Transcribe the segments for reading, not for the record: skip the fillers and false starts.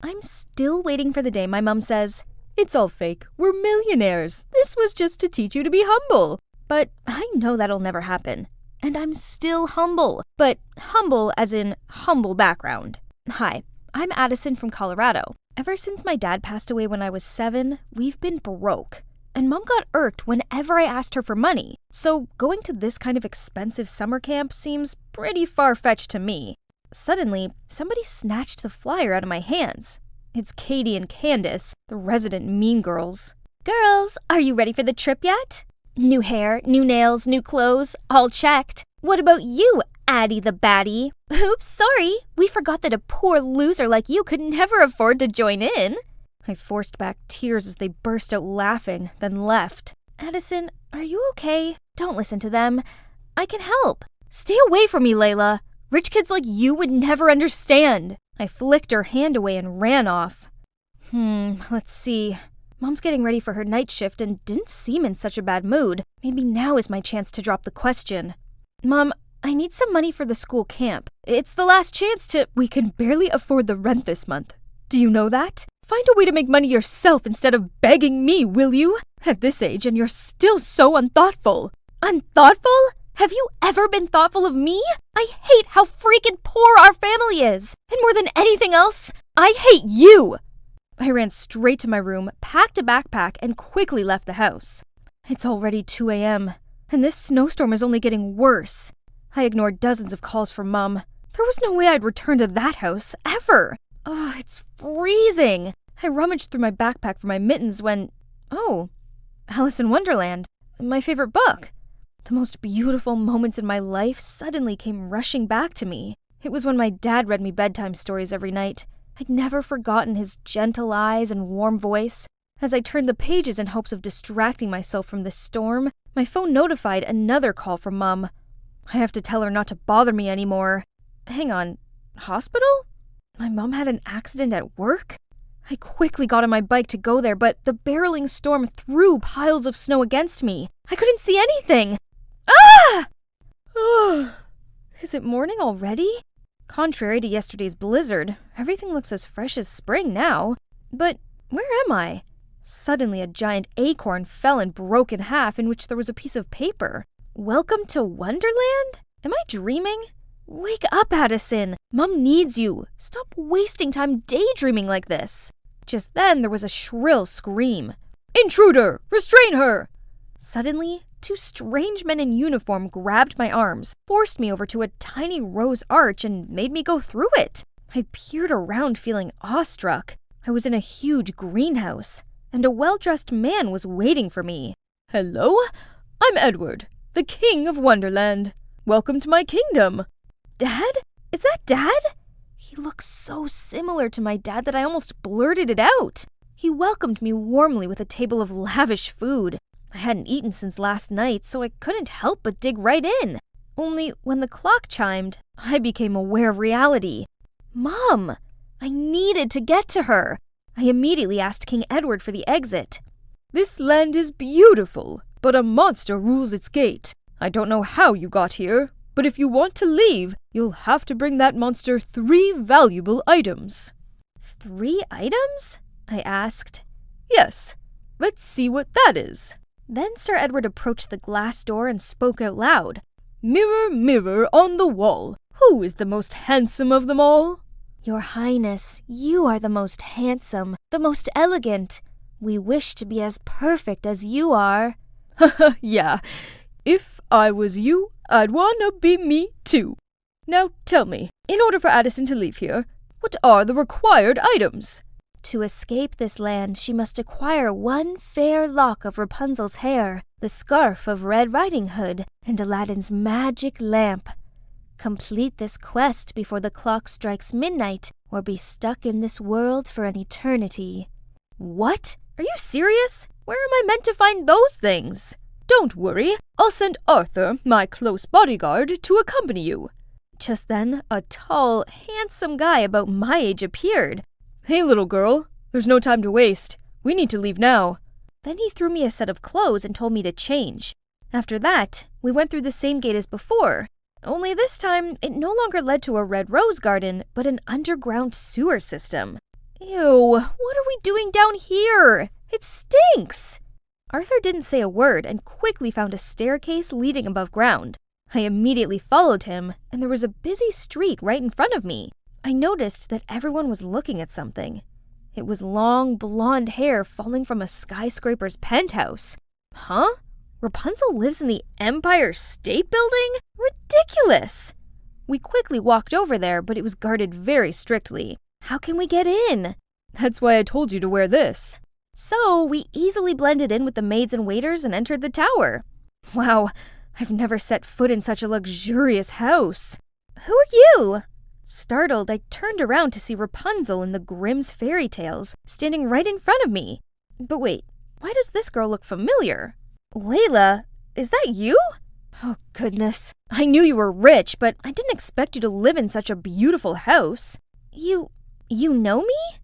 I'm still waiting for the day my mom says, "It's all fake. We're millionaires. This was just to teach you to be humble." But I know that'll never happen. And I'm still humble, but humble as in humble background. Hi, I'm Addison from Colorado. Ever since my dad passed away when I was 7, we've been broke. And Mom got irked whenever I asked her for money. So going to this kind of expensive summer camp seems pretty far-fetched to me. Suddenly, somebody snatched the flyer out of my hands. It's Katie and Candace, the resident mean girls. "Girls, are you ready for the trip yet? New hair, new nails, new clothes, all checked. What about you, Addie the baddie? Oops, sorry. We forgot that a poor loser like you could never afford to join in." I forced back tears as they burst out laughing, then left. "Addison, are you okay? Don't listen to them. I can help. Stay away from me, Layla. Rich kids like you would never understand." I flicked her hand away and ran off. Let's see. Mom's getting ready for her night shift and didn't seem in such a bad mood. Maybe now is my chance to drop the question. "Mom, I need some money for the school camp. It's the last chance to—" "We can barely afford the rent this month. Do you know that? Find a way to make money yourself instead of begging me, will you? At this age, and you're still so unthoughtful." "Unthoughtful? Have you ever been thoughtful of me? I hate how freaking poor our family is. And more than anything else, I hate you." I ran straight to my room, packed a backpack, and quickly left the house. It's already 2 a.m., and this snowstorm is only getting worse. I ignored dozens of calls from Mom. There was no way I'd return to that house, ever. Oh, it's freezing. I rummaged through my backpack for my mittens when— oh, Alice in Wonderland, my favorite book. The most beautiful moments in my life suddenly came rushing back to me. It was when my dad read me bedtime stories every night. I'd never forgotten his gentle eyes and warm voice. As I turned the pages in hopes of distracting myself from this storm, my phone notified another call from Mom. I have to tell her not to bother me anymore. Hang on, hospital? My mom had an accident at work? I quickly got on my bike to go there, but the barreling storm threw piles of snow against me. I couldn't see anything. Ah! Is it morning already? Contrary to yesterday's blizzard, everything looks as fresh as spring now. But where am I? Suddenly, a giant acorn fell and broke in half, in which there was a piece of paper. "Welcome to Wonderland? Am I dreaming? Wake up, Addison. Mom needs you. Stop wasting time daydreaming like this." Just then, there was a shrill scream. "Intruder! Restrain her!" Suddenly, 2 strange men in uniform grabbed my arms, forced me over to a tiny rose arch, and made me go through it. I peered around feeling awestruck. I was in a huge greenhouse, and a well-dressed man was waiting for me. "Hello? I'm Edward, the King of Wonderland. Welcome to my kingdom." "Dad? Is that Dad?" He looked so similar to my dad that I almost blurted it out. He welcomed me warmly with a table of lavish food. I hadn't eaten since last night, so I couldn't help but dig right in. Only when the clock chimed, I became aware of reality. Mom! I needed to get to her. I immediately asked King Edward for the exit. "This land is beautiful, but a monster rules its gate. I don't know how you got here, but if you want to leave, you'll have to bring that monster 3 valuable items." "3 items?" I asked. "Yes. Let's see what that is." Then Sir Edward approached the glass door and spoke out loud. "Mirror, mirror on the wall, who is the most handsome of them all?" "Your Highness, you are the most handsome, the most elegant. We wish to be as perfect as you are." "Yeah. If I was you, I'd wanna be me too. Now tell me, in order for Addison to leave here, what are the required items?" "To escape this land, she must acquire 1 fair lock of Rapunzel's hair, the scarf of Red Riding Hood, and Aladdin's magic lamp. Complete this quest before the clock strikes midnight, or be stuck in this world for an eternity." "What? Are you serious? Where am I meant to find those things?" "Don't worry. I'll send Arthur, my close bodyguard, to accompany you." Just then, a tall, handsome guy about my age appeared. "Hey, little girl. There's no time to waste. We need to leave now." Then he threw me a set of clothes and told me to change. After that, we went through the same gate as before. Only this time, it no longer led to a red rose garden, but an underground sewer system. Ew, what are we doing down here? It stinks! Arthur didn't say a word and quickly found a staircase leading above ground. I immediately followed him, and there was a busy street right in front of me. I noticed that everyone was looking at something. It was long, blonde hair falling from a skyscraper's penthouse. Huh? Rapunzel lives in the Empire State Building? Ridiculous! We quickly walked over there, but it was guarded very strictly. How can we get in? That's why I told you to wear this. So we easily blended in with the maids and waiters and entered the tower. Wow, I've never set foot in such a luxurious house. Who are you? Startled, I turned around to see Rapunzel in the Grimm's fairy tales, standing right in front of me. But wait, why does this girl look familiar? Layla, is that you? Oh goodness, I knew you were rich, but I didn't expect you to live in such a beautiful house. You know me?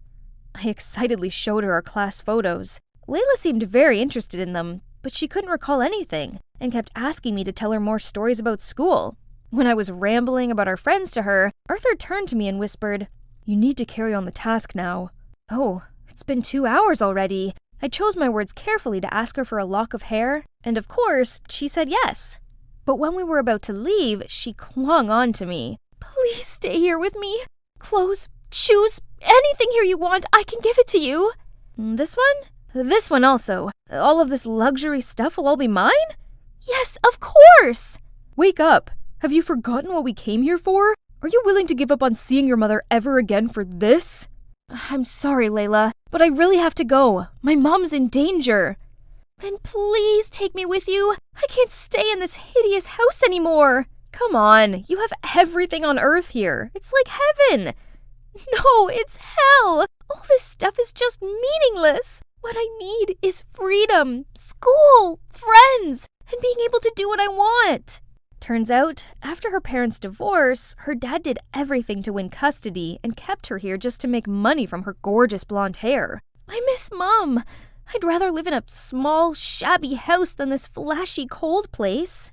I excitedly showed her our class photos. Layla seemed very interested in them, but she couldn't recall anything and kept asking me to tell her more stories about school. When I was rambling about our friends to her, Arthur turned to me and whispered, "You need to carry on the task now." Oh, it's been 2 hours already. I chose my words carefully to ask her for a lock of hair, and of course, she said yes. But when we were about to leave, she clung on to me. Please stay here with me. Clothes, shoes, anything here you want, I can give it to you. This one? This one also. All of this luxury stuff will all be mine? Yes, of course! Wake up! Have you forgotten what we came here for? Are you willing to give up on seeing your mother ever again for this? I'm sorry, Layla, but I really have to go. My mom's in danger. Then please take me with you. I can't stay in this hideous house anymore. Come on, you have everything on Earth here. It's like heaven. No, it's hell. All this stuff is just meaningless. What I need is freedom, school, friends, and being able to do what I want. Turns out, after her parents' divorce, her dad did everything to win custody and kept her here just to make money from her gorgeous blonde hair. I miss Mom. I'd rather live in a small, shabby house than this flashy, cold place.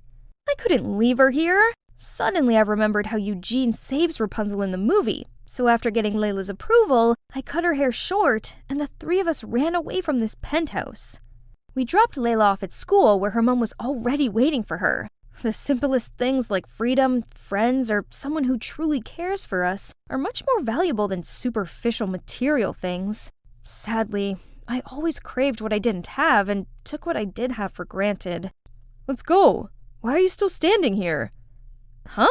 I couldn't leave her here. Suddenly, I remembered how Eugene saves Rapunzel in the movie. So after getting Layla's approval, I cut her hair short, and the three of us ran away from this penthouse. We dropped Layla off at school where her mom was already waiting for her. The simplest things like freedom, friends, or someone who truly cares for us are much more valuable than superficial material things. Sadly, I always craved what I didn't have and took what I did have for granted. Let's go. Why are you still standing here? Huh?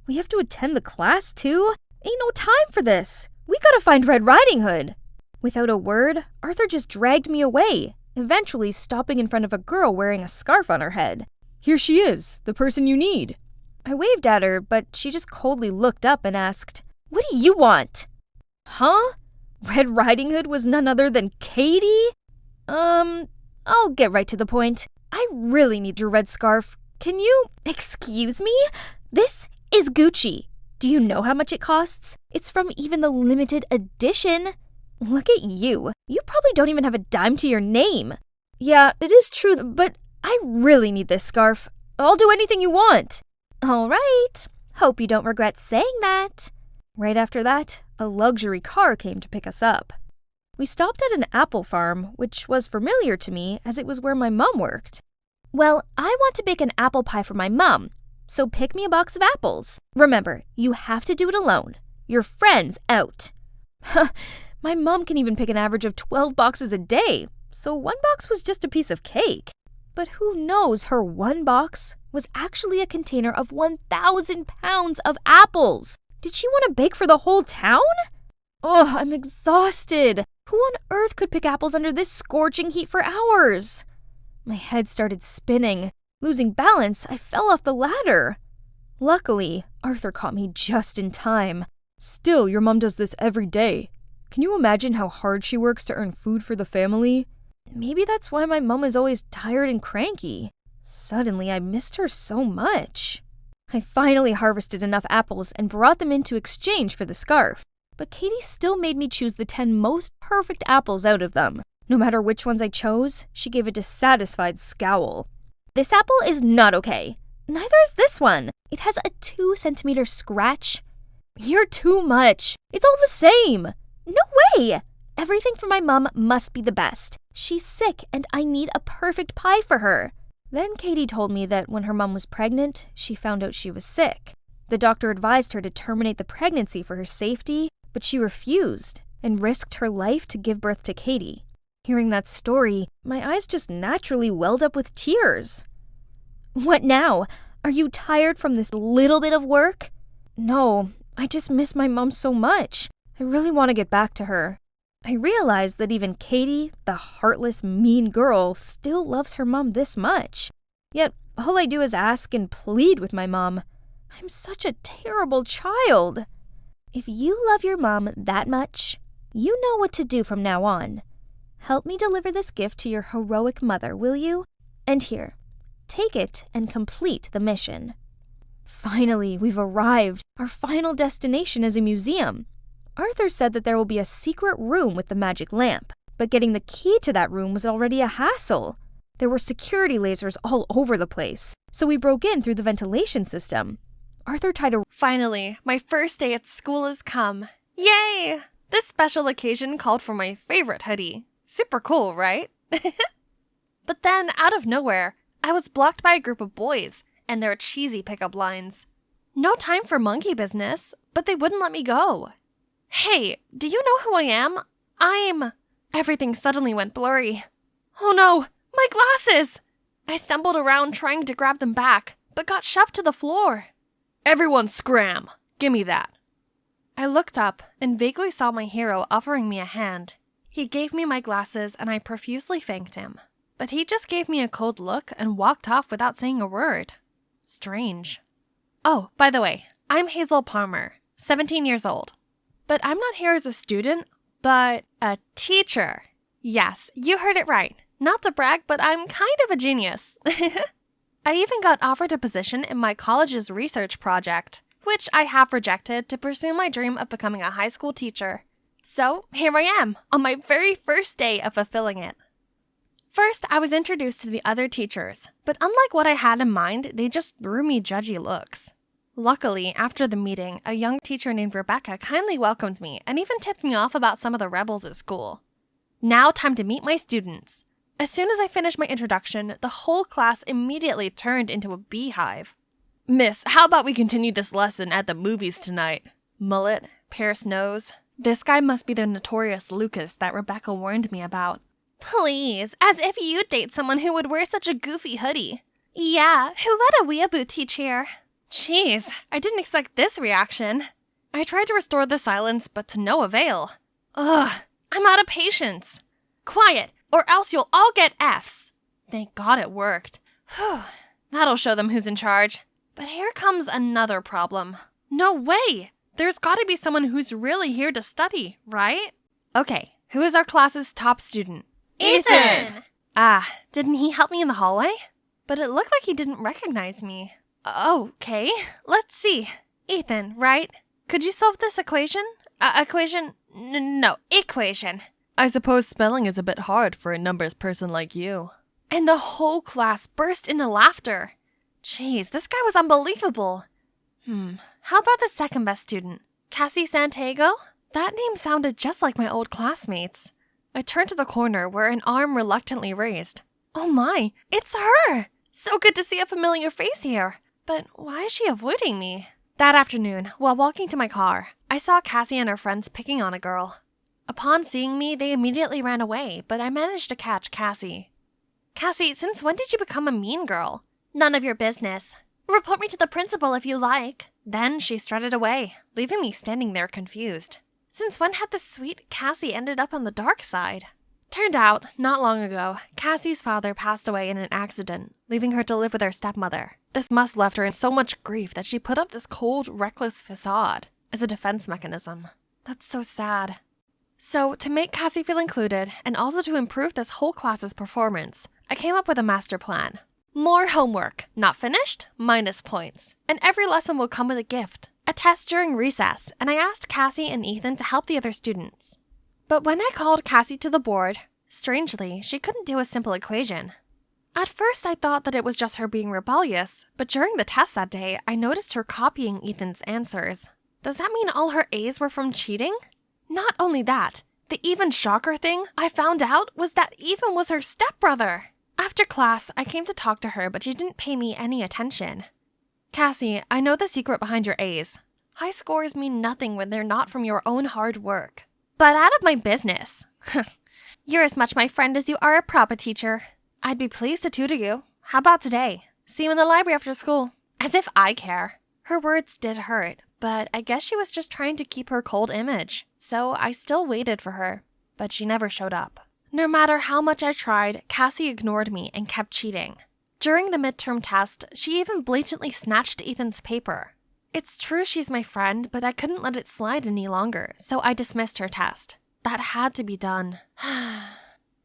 We have to attend the class too? Ain't no time for this. We gotta find Red Riding Hood. Without a word, Arthur just dragged me away, eventually stopping in front of a girl wearing a scarf on her head. Here she is, the person you need. I waved at her, but she just coldly looked up and asked, "What do you want?" Huh? Red Riding Hood was none other than Katie? I'll get right to the point. I really need your red scarf. Can you... Excuse me? This is Gucci. Do you know how much it costs? It's from even the limited edition. Look at you. You probably don't even have a dime to your name. Yeah, it is true, but I really need this scarf. I'll do anything you want. All right. Hope you don't regret saying that. Right after that, a luxury car came to pick us up. We stopped at an apple farm, which was familiar to me as it was where my mom worked. Well, I want to bake an apple pie for my mom, so pick me a box of apples. Remember, you have to do it alone. Your friend's out. My mom can even pick an average of 12 boxes a day, so one box was just a piece of cake. But who knows, her one box was actually a container of 1,000 pounds of apples. Did she want to bake for the whole town? Oh, I'm exhausted. Who on earth could pick apples under this scorching heat for hours? My head started spinning. Losing balance, I fell off the ladder. Luckily, Arthur caught me just in time. Still, your mom does this every day. Can you imagine how hard she works to earn food for the family? Maybe that's why my mom is always tired and cranky. Suddenly, I missed her so much. I finally harvested enough apples and brought them in to exchange for the scarf. But Katie still made me choose the 10 most perfect apples out of them. No matter which ones I chose, she gave a dissatisfied scowl. This apple is not okay. Neither is this one. It has a 2-centimeter scratch. You're too much. It's all the same. No way! Everything for my mom must be the best. She's sick and I need a perfect pie for her. Then Katie told me that when her mom was pregnant, she found out she was sick. The doctor advised her to terminate the pregnancy for her safety, but she refused and risked her life to give birth to Katie. Hearing that story, my eyes just naturally welled up with tears. What now? Are you tired from this little bit of work? No, I just miss my mom so much. I really want to get back to her. I realize that even Katie, the heartless, mean girl, still loves her mom this much. Yet, all I do is ask and plead with my mom. I'm such a terrible child. If you love your mom that much, you know what to do from now on. Help me deliver this gift to your heroic mother, will you? And here, take it and complete the mission. Finally, we've arrived. Our final destination is a museum. Arthur said that there will be a secret room with the magic lamp, but getting the key to that room was already a hassle. There were security lasers all over the place, so we broke in through the ventilation system. Arthur tried to— Finally, my first day at school has come. Yay! This special occasion called for my favorite hoodie. Super cool, right? But then, out of nowhere, I was blocked by a group of boys and their cheesy pickup lines. No time for monkey business, but they wouldn't let me go. Hey, do you know who I am? Everything suddenly went blurry. Oh no, my glasses! I stumbled around trying to grab them back, but got shoved to the floor. Everyone scram! Gimme that. I looked up and vaguely saw my hero offering me a hand. He gave me my glasses and I profusely thanked him. But he just gave me a cold look and walked off without saying a word. Strange. Oh, by the way, I'm Hazel Palmer, 17 years old. But I'm not here as a student, but a teacher. Yes, you heard it right. Not to brag, but I'm kind of a genius. I even got offered a position in my college's research project, which I have rejected to pursue my dream of becoming a high school teacher. So here I am, on my very first day of fulfilling it. First, I was introduced to the other teachers, but unlike what I had in mind, they just threw me judgy looks. Luckily, after the meeting, a young teacher named Rebecca kindly welcomed me and even tipped me off about some of the rebels at school. Now, time to meet my students. As soon as I finished my introduction, the whole class immediately turned into a beehive. Miss, how about we continue this lesson at the movies tonight? Mullet, pierced nose. This guy must be the notorious Lucas that Rebecca warned me about. Please, as if you'd date someone who would wear such a goofy hoodie. Yeah, who let a weeaboo teach here? Jeez, I didn't expect this reaction. I tried to restore the silence, but to no avail. Ugh, I'm out of patience. Quiet, or else you'll all get Fs. Thank God it worked. Whew, that'll show them who's in charge. But here comes another problem. No way! There's gotta be someone who's really here to study, right? Okay, who is our class's top student? Ethan! Ah, didn't he help me in the hallway? But it looked like he didn't recognize me. Okay, let's see. Ethan, right? Could you solve this equation? Equation? Equation. I suppose spelling is a bit hard for a numbers person like you. And the whole class burst into laughter. Jeez, this guy was unbelievable. How about the second best student? Cassie Santiago? That name sounded just like my old classmates. I turned to the corner where an arm reluctantly raised. Oh my, it's her! So good to see a familiar face here. But why is she avoiding me? That afternoon, while walking to my car, I saw Cassie and her friends picking on a girl. Upon seeing me, they immediately ran away, but I managed to catch Cassie. Cassie, since when did you become a mean girl? None of your business. Report me to the principal if you like. Then she strutted away, leaving me standing there confused. Since when had the sweet Cassie ended up on the dark side? Turned out, not long ago, Cassie's father passed away in an accident, leaving her to live with her stepmother. This must left her in so much grief that she put up this cold, reckless facade as a defense mechanism. That's so sad. So, to make Cassie feel included, and also to improve this whole class's performance, I came up with a master plan. More homework, not finished, minus points. And every lesson will come with a gift. A test during recess, and I asked Cassie and Ethan to help the other students. But when I called Cassie to the board, strangely, she couldn't do a simple equation. At first, I thought that it was just her being rebellious, but during the test that day, I noticed her copying Ethan's answers. Does that mean all her A's were from cheating? Not only that, the even shocker thing I found out was that Ethan was her stepbrother. After class, I came to talk to her, but she didn't pay me any attention. Cassie, I know the secret behind your A's. High scores mean nothing when they're not from your own hard work. But out of my business. You're as much my friend as you are a proper teacher. I'd be pleased to tutor you. How about today? See you in the library after school. As if I care. Her words did hurt, but I guess she was just trying to keep her cold image. So I still waited for her, but she never showed up. No matter how much I tried, Cassie ignored me and kept cheating. During the midterm test, she even blatantly snatched Ethan's paper. It's true she's my friend, but I couldn't let it slide any longer, so I dismissed her test. That had to be done.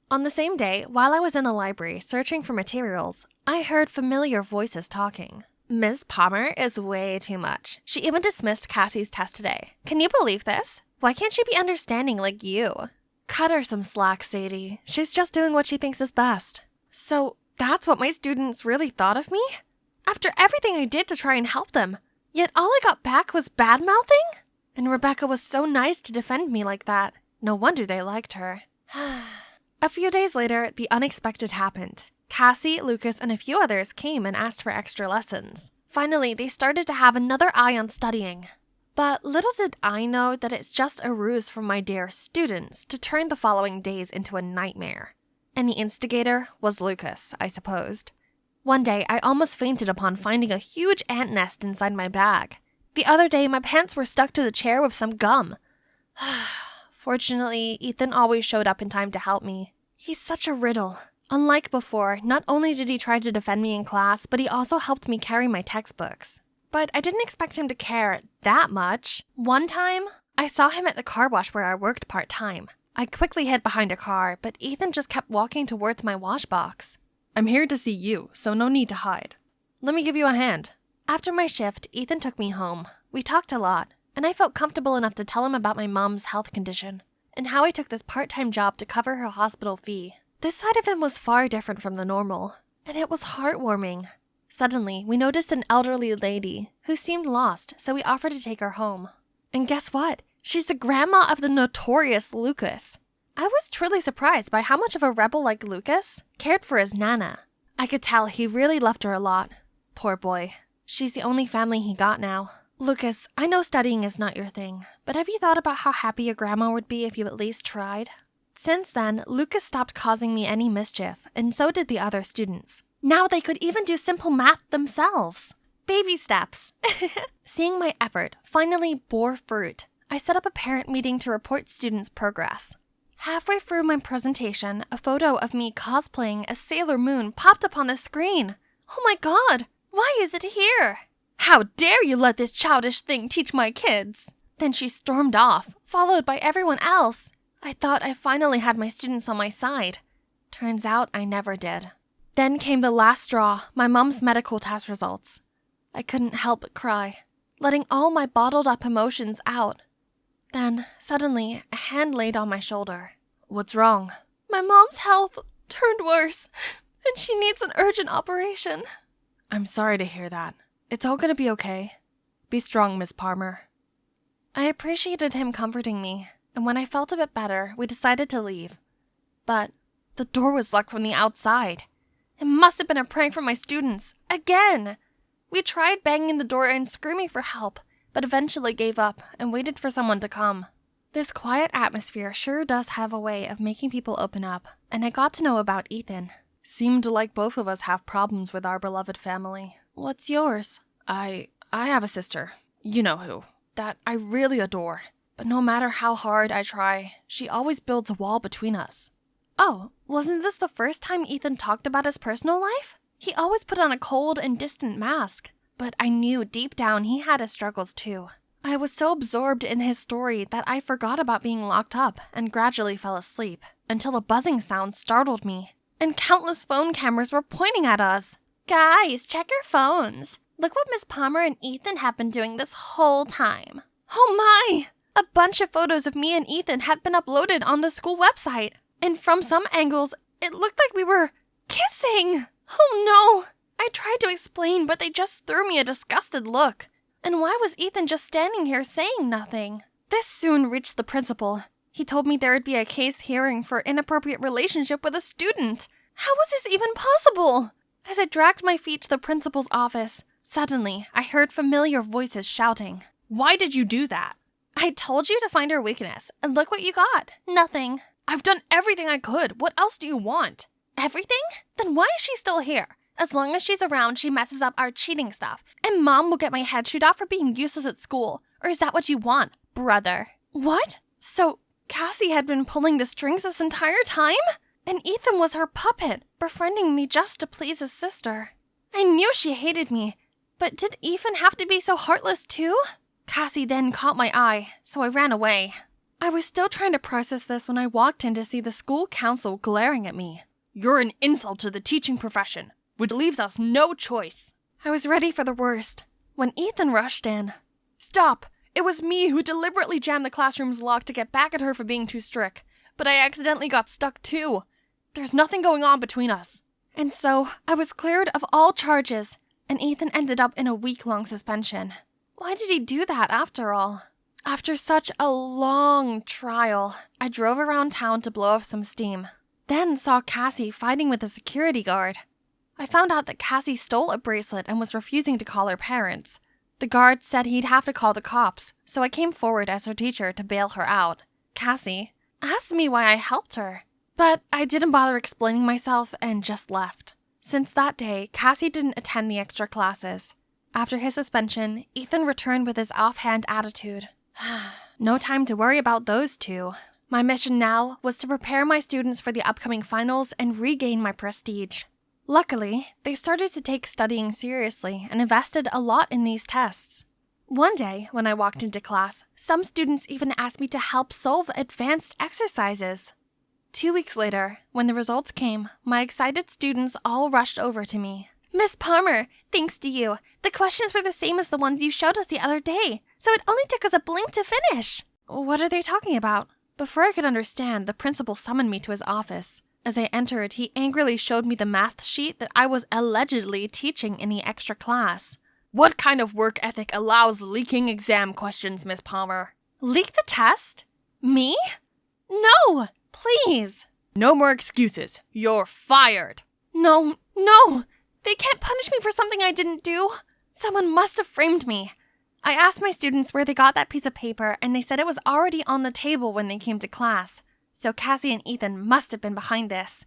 On the same day, while I was in the library searching for materials, I heard familiar voices talking. Ms. Palmer is way too much. She even dismissed Cassie's test today. Can you believe this? Why can't she be understanding like you? Cut her some slack, Sadie. She's just doing what she thinks is best. So that's what my students really thought of me? After everything I did to try and help them, yet all I got back was bad-mouthing? And Rebecca was so nice to defend me like that. No wonder they liked her. A few days later, the unexpected happened. Cassie, Lucas, and a few others came and asked for extra lessons. Finally, they started to have another eye on studying. But little did I know that it's just a ruse from my dear students to turn the following days into a nightmare. And the instigator was Lucas, I supposed. One day, I almost fainted upon finding a huge ant nest inside my bag. The other day, my pants were stuck to the chair with some gum. Fortunately, Ethan always showed up in time to help me. He's such a riddle. Unlike before, not only did he try to defend me in class, but he also helped me carry my textbooks. But I didn't expect him to care that much. One time, I saw him at the car wash where I worked part-time. I quickly hid behind a car, but Ethan just kept walking towards my wash box. I'm here to see you, so no need to hide. Let me give you a hand. After my shift, Ethan took me home. We talked a lot, and I felt comfortable enough to tell him about my mom's health condition, and how I took this part-time job to cover her hospital fee. This side of him was far different from the normal, and it was heartwarming. Suddenly, we noticed an elderly lady who seemed lost, so we offered to take her home. And guess what? She's the grandma of the notorious Lucas. I was truly surprised by how much of a rebel like Lucas cared for his Nana. I could tell he really loved her a lot. Poor boy. She's the only family he got now. Lucas, I know studying is not your thing, but have you thought about how happy your grandma would be if you at least tried? Since then, Lucas stopped causing me any mischief, and so did the other students. Now they could even do simple math themselves. Baby steps. Seeing my effort finally bore fruit, I set up a parent meeting to report students' progress. Halfway through my presentation, a photo of me cosplaying as Sailor Moon popped up on the screen. Oh my god, why is it here? How dare you let this childish thing teach my kids? Then she stormed off, followed by everyone else. I thought I finally had my students on my side. Turns out I never did. Then came the last straw, my mom's medical test results. I couldn't help but cry, letting all my bottled up emotions out. Then, suddenly, a hand laid on my shoulder. What's wrong? My mom's health turned worse, and she needs an urgent operation. I'm sorry to hear that. It's all gonna be okay. Be strong, Miss Palmer. I appreciated him comforting me, and when I felt a bit better, we decided to leave. But the door was locked from the outside. It must have been a prank from my students. Again! We tried banging the door and screaming for help, but eventually gave up and waited for someone to come. This quiet atmosphere sure does have a way of making people open up, and I got to know about Ethan. Seemed like both of us have problems with our beloved family. What's yours? I have a sister. You know who. That I really adore. But no matter how hard I try, she always builds a wall between us. Oh, wasn't this the first time Ethan talked about his personal life? He always put on a cold and distant mask, but I knew deep down he had his struggles too. I was so absorbed in his story that I forgot about being locked up and gradually fell asleep, until a buzzing sound startled me, and countless phone cameras were pointing at us. Guys, check your phones. Look what Miss Palmer and Ethan have been doing this whole time. Oh my! A bunch of photos of me and Ethan had been uploaded on the school website, and from some angles, it looked like we were kissing. Oh no! I tried to explain, but they just threw me a disgusted look. And why was Ethan just standing here saying nothing? This soon reached the principal. He told me there would be a case hearing for inappropriate relationship with a student. How was this even possible? As I dragged my feet to the principal's office, suddenly I heard familiar voices shouting. Why did you do that? I told you to find her weakness, and look what you got. Nothing. I've done everything I could. What else do you want? Everything? Then why is she still here? As long as she's around, she messes up our cheating stuff, and Mom will get my head chewed off for being useless at school. Or is that what you want, brother? What? So, Cassie had been pulling the strings this entire time? And Ethan was her puppet, befriending me just to please his sister. I knew she hated me, but did Ethan have to be so heartless too? Cassie then caught my eye, so I ran away. I was still trying to process this when I walked in to see the school council glaring at me. You're an insult to the teaching profession, which leaves us no choice. I was ready for the worst when Ethan rushed in. Stop! It was me who deliberately jammed the classroom's lock to get back at her for being too strict, but I accidentally got stuck too. There's nothing going on between us. And so, I was cleared of all charges, and Ethan ended up in a week-long suspension. Why did he do that after all? After such a long trial, I drove around town to blow off some steam. Then saw Cassie fighting with a security guard. I found out that Cassie stole a bracelet and was refusing to call her parents. The guard said he'd have to call the cops, so I came forward as her teacher to bail her out. Cassie asked me why I helped her, but I didn't bother explaining myself and just left. Since that day, Cassie didn't attend the extra classes. After his suspension, Ethan returned with his offhand attitude. No time to worry about those two. My mission now was to prepare my students for the upcoming finals and regain my prestige. Luckily, they started to take studying seriously and invested a lot in these tests. One day, when I walked into class, some students even asked me to help solve advanced exercises. 2 weeks later, when the results came, my excited students all rushed over to me. Miss Palmer, thanks to you, the questions were the same as the ones you showed us the other day, so it only took us a blink to finish. What are they talking about? Before I could understand, the principal summoned me to his office. As I entered, he angrily showed me the math sheet that I was allegedly teaching in the extra class. What kind of work ethic allows leaking exam questions, Miss Palmer? Leak the test? Me? No! Please! No more excuses. You're fired. No! They can't punish me for something I didn't do. Someone must have framed me. I asked my students where they got that piece of paper, and they said it was already on the table when they came to class. So Cassie and Ethan must have been behind this.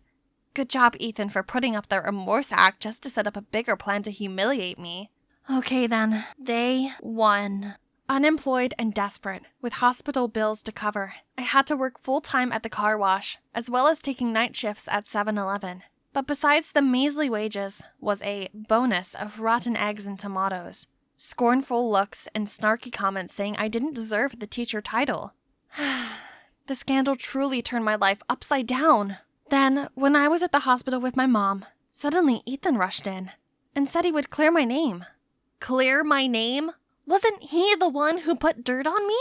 Good job, Ethan, for putting up their remorse act just to set up a bigger plan to humiliate me. Okay then, they won. Unemployed and desperate, with hospital bills to cover, I had to work full-time at the car wash, as well as taking night shifts at 7-Eleven. But besides the measly wages was a bonus of rotten eggs and tomatoes, scornful looks, and snarky comments saying I didn't deserve the teacher title. The scandal truly turned my life upside down. Then, when I was at the hospital with my mom, suddenly Ethan rushed in and said he would clear my name. Clear my name? Wasn't he the one who put dirt on me?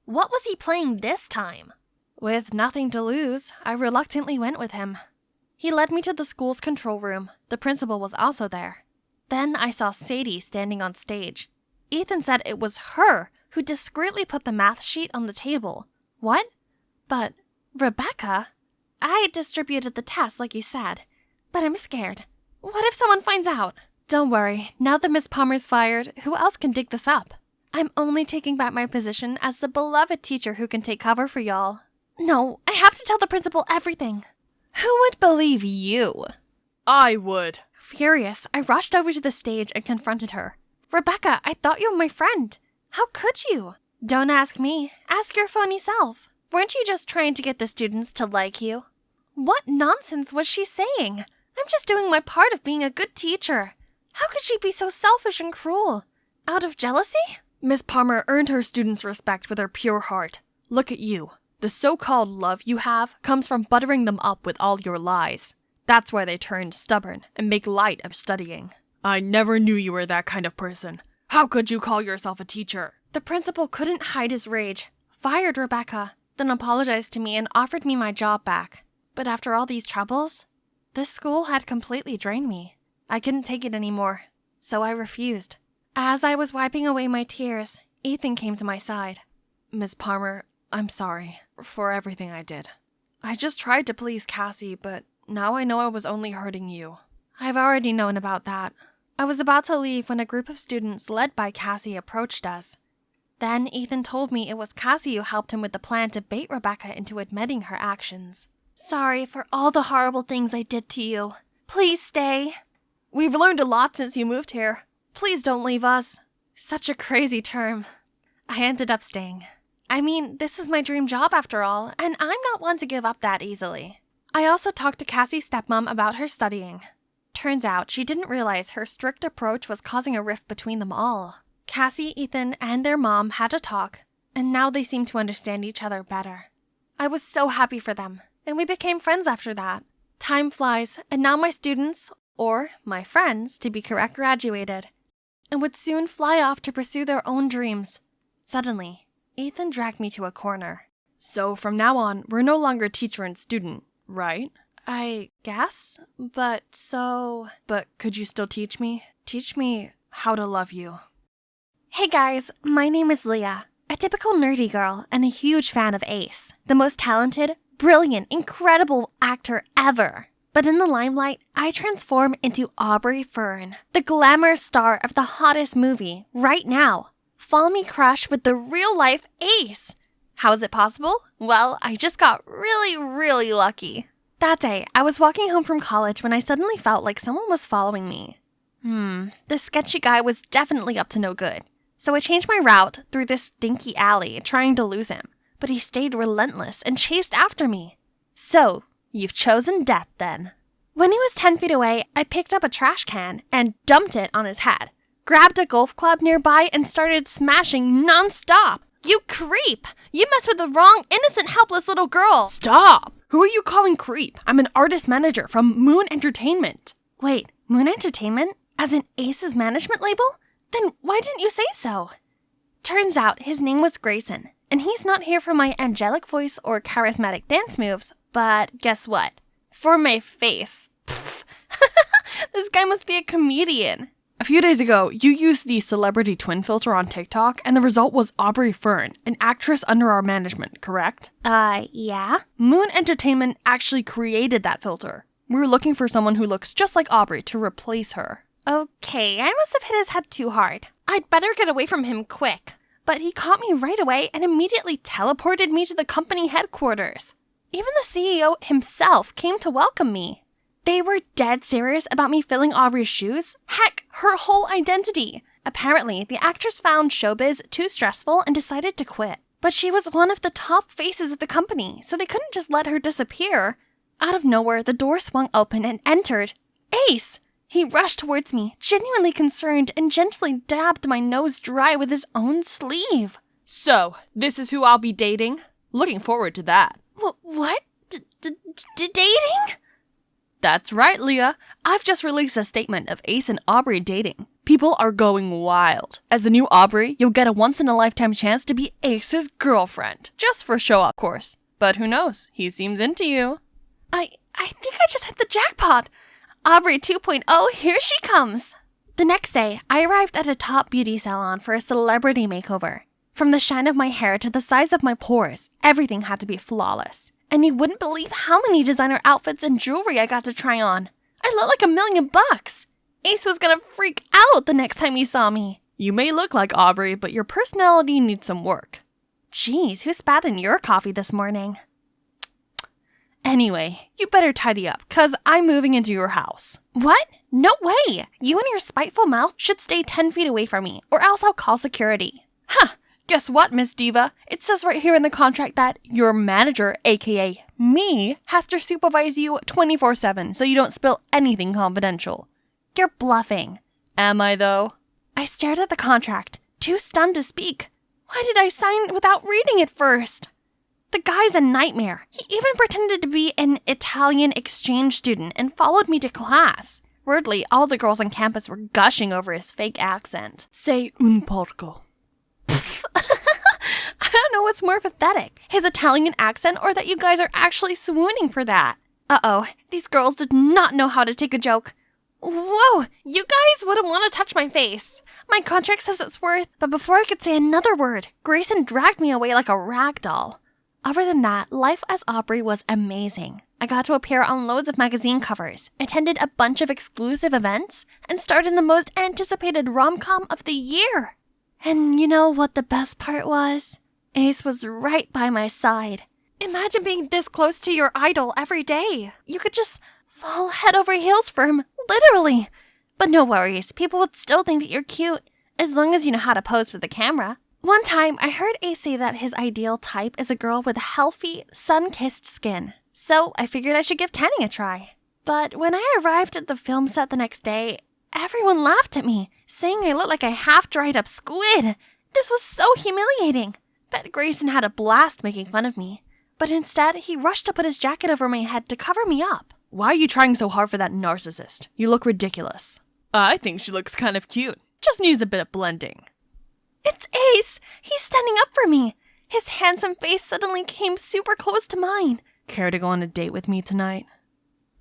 What was he playing this time? With nothing to lose, I reluctantly went with him. He led me to the school's control room. The principal was also there. Then I saw Sadie standing on stage. Ethan said it was her who discreetly put the math sheet on the table. What? But, Rebecca? I distributed the test like you said, but I'm scared. What if someone finds out? Don't worry, now that Miss Palmer's fired, who else can dig this up? I'm only taking back my position as the beloved teacher who can take cover for y'all. No, I have to tell the principal everything. Who would believe you? I would. Furious, I rushed over to the stage and confronted her. Rebecca, I thought you were my friend. How could you? Don't ask me. Ask your phony self. Weren't you just trying to get the students to like you? What nonsense was she saying? I'm just doing my part of being a good teacher. How could she be so selfish and cruel? Out of jealousy? Miss Palmer earned her students' respect with her pure heart. Look at you. The so-called love you have comes from buttering them up with all your lies. That's why they turned stubborn and make light of studying. I never knew you were that kind of person. How could you call yourself a teacher? The principal couldn't hide his rage, fired Rebecca, then apologized to me and offered me my job back. But after all these troubles, this school had completely drained me. I couldn't take it anymore, so I refused. As I was wiping away my tears, Ethan came to my side. Miss Palmer, I'm sorry for everything I did. I just tried to please Cassie, but now I know I was only hurting you. I've already known about that. I was about to leave when a group of students led by Cassie approached us. Then Ethan told me it was Cassie who helped him with the plan to bait Rebecca into admitting her actions. Sorry for all the horrible things I did to you. Please stay. We've learned a lot since you moved here. Please don't leave us. Such a crazy term. I ended up staying. I mean, this is my dream job after all, and I'm not one to give up that easily. I also talked to Cassie's stepmom about her studying. Turns out she didn't realize her strict approach was causing a rift between them all. Cassie, Ethan, and their mom had a talk, and now they seem to understand each other better. I was so happy for them, and we became friends after that. Time flies, and now my students, or my friends, to be correct, graduated, and would soon fly off to pursue their own dreams. Suddenly, Ethan dragged me to a corner. So from now on, we're no longer teacher and student, right? I guess, but could you still teach me? Teach me how to love you. Hey guys, my name is Leah, a typical nerdy girl and a huge fan of Ace, the most talented, brilliant, incredible actor ever. But in the limelight, I transform into Aubrey Fern, the glamour star of the hottest movie right now. Fall me crush with the real-life Ace. How is it possible? Well, I just got really lucky. That day, I was walking home from college when I suddenly felt like someone was following me. The sketchy guy was definitely up to no good. So I changed my route through this stinky alley, trying to lose him. But he stayed relentless and chased after me. So, you've chosen death then. When he was 10 feet away, I picked up a trash can and dumped it on his head. Grabbed a golf club nearby and started smashing non-stop. You creep! You messed with the wrong, innocent, helpless little girl! Stop! Who are you calling creep? I'm an artist manager from Moon Entertainment. Wait, Moon Entertainment? As in Ace's management label? Then why didn't you say so? Turns out his name was Grayson, and he's not here for my angelic voice or charismatic dance moves, but guess what? For my face. Pfft. This guy must be a comedian. A few days ago, you used the celebrity twin filter on TikTok, and the result was Aubrey Fern, an actress under our management, correct? Yeah? Moon Entertainment actually created that filter. We were looking for someone who looks just like Aubrey to replace her. Okay, I must have hit his head too hard. I'd better get away from him quick. But he caught me right away and immediately teleported me to the company headquarters. Even the CEO himself came to welcome me. They were dead serious about me filling Aubrey's shoes. Heck, her whole identity. Apparently, the actress found showbiz too stressful and decided to quit. But she was one of the top faces of the company, so they couldn't just let her disappear. Out of nowhere, the door swung open and entered Ace! He rushed towards me, genuinely concerned, and gently dabbed my nose dry with his own sleeve. So, this is who I'll be dating? Looking forward to that. What? Dating? That's right, Leah. I've just released a statement of Ace and Aubrey dating. People are going wild. As the new Aubrey, you'll get a once-in-a-lifetime chance to be Ace's girlfriend. Just for show, of course. But who knows? He seems into you. I think I just hit the jackpot. Aubrey 2.0, here she comes. The next day, I arrived at a top beauty salon for a celebrity makeover. From the shine of my hair to the size of my pores, everything had to be flawless. And you wouldn't believe how many designer outfits and jewelry I got to try on. I looked like $1 million. Ace was gonna freak out the next time he saw me. You may look like Aubrey, but your personality needs some work. Jeez, who spat in your coffee this morning? Anyway, you better tidy up, 'cause I'm moving into your house. What? No way! You and your spiteful mouth should stay 10 feet away from me, or else I'll call security. Huh! Guess what, Miss Diva? It says right here in the contract that your manager, aka me, has to supervise you 24/7 so you don't spill anything confidential. You're bluffing. Am I, though? I stared at the contract, too stunned to speak. Why did I sign without reading it first? The guy's a nightmare. He even pretended to be an Italian exchange student and followed me to class. Weirdly, all the girls on campus were gushing over his fake accent. Sei un porco. I don't know what's more pathetic, his Italian accent or that you guys are actually swooning for that. Uh-oh, these girls did not know how to take a joke. Whoa, you guys wouldn't want to touch my face. My contract says it's worth, but before I could say another word, Grayson dragged me away like a rag doll. Other than that, life as Aubrey was amazing. I got to appear on loads of magazine covers, attended a bunch of exclusive events, and starred in the most anticipated rom-com of the year. And you know what the best part was? Ace was right by my side. Imagine being this close to your idol every day. You could just fall head over heels for him, literally. But no worries, people would still think that you're cute, as long as you know how to pose for the camera. One time, I heard Ace say that his ideal type is a girl with healthy, sun-kissed skin. So I figured I should give tanning a try. But when I arrived at the film set the next day, everyone laughed at me, saying I looked like a half-dried-up squid. This was so humiliating. Bet Grayson had a blast making fun of me. But instead, he rushed to put his jacket over my head to cover me up. Why are you trying so hard for that narcissist? You look ridiculous. I think she looks kind of cute. Just needs a bit of blending. It's Ace! He's standing up for me. His handsome face suddenly came super close to mine. Care to go on a date with me tonight?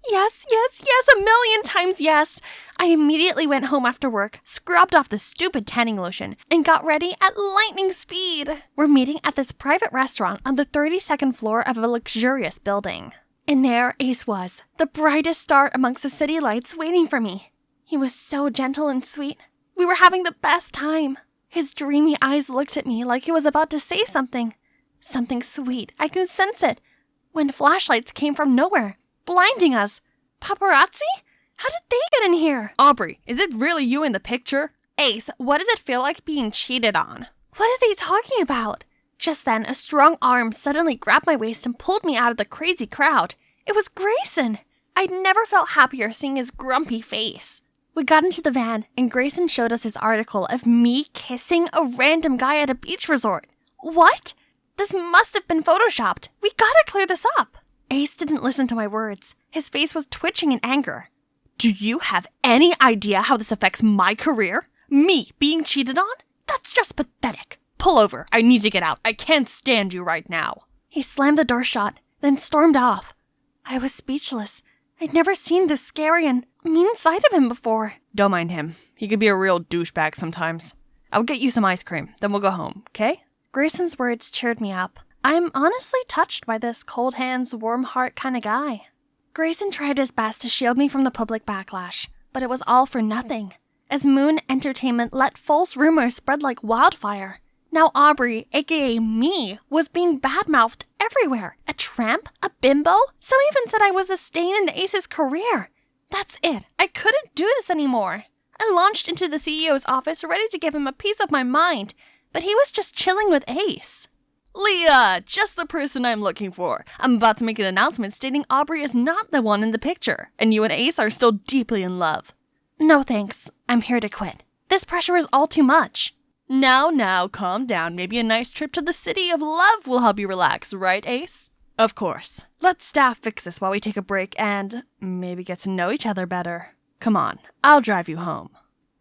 Yes, a million times yes. I immediately went home after work, scrubbed off the stupid tanning lotion, and got ready at lightning speed. We're meeting at this private restaurant on the 32nd floor of a luxurious building. And there Ace was, the brightest star amongst the city lights waiting for me. He was so gentle and sweet. We were having the best time. His dreamy eyes looked at me like he was about to say something. Something sweet, I could sense it. When flashlights came from nowhere, blinding us. Paparazzi? How did they get in here? Aubrey, is it really you in the picture? Ace, what does it feel like being cheated on? What are they talking about? Just then, a strong arm suddenly grabbed my waist and pulled me out of the crazy crowd. It was Grayson. I'd never felt happier seeing his grumpy face. We got into the van, and Grayson showed us his article of me kissing a random guy at a beach resort. What? This must have been photoshopped. We gotta clear this up. Ace didn't listen to my words. His face was twitching in anger. Do you have any idea how this affects my career? Me being cheated on? That's just pathetic. Pull over. I need to get out. I can't stand you right now. He slammed the door shut, then stormed off. I was speechless. I'd never seen this scary and mean side of him before. Don't mind him. He can be a real douchebag sometimes. I'll get you some ice cream, then we'll go home, okay? Grayson's words cheered me up. I'm honestly touched by this cold hands, warm heart kind of guy. Grayson tried his best to shield me from the public backlash, but it was all for nothing, as Moon Entertainment let false rumors spread like wildfire. Now Aubrey, aka me, was being badmouthed everywhere. A tramp? A bimbo? Some even said I was a stain in Ace's career. That's it. I couldn't do this anymore. I launched into the CEO's office ready to give him a piece of my mind, but he was just chilling with Ace. Leah, just the person I'm looking for. I'm about to make an announcement stating Aubrey is not the one in the picture, and you and Ace are still deeply in love. No thanks. I'm here to quit. This pressure is all too much. Now, calm down. Maybe a nice trip to the city of love will help you relax, right, Ace? Of course. Let staff fix this while we take a break and maybe get to know each other better. Come on, I'll drive you home.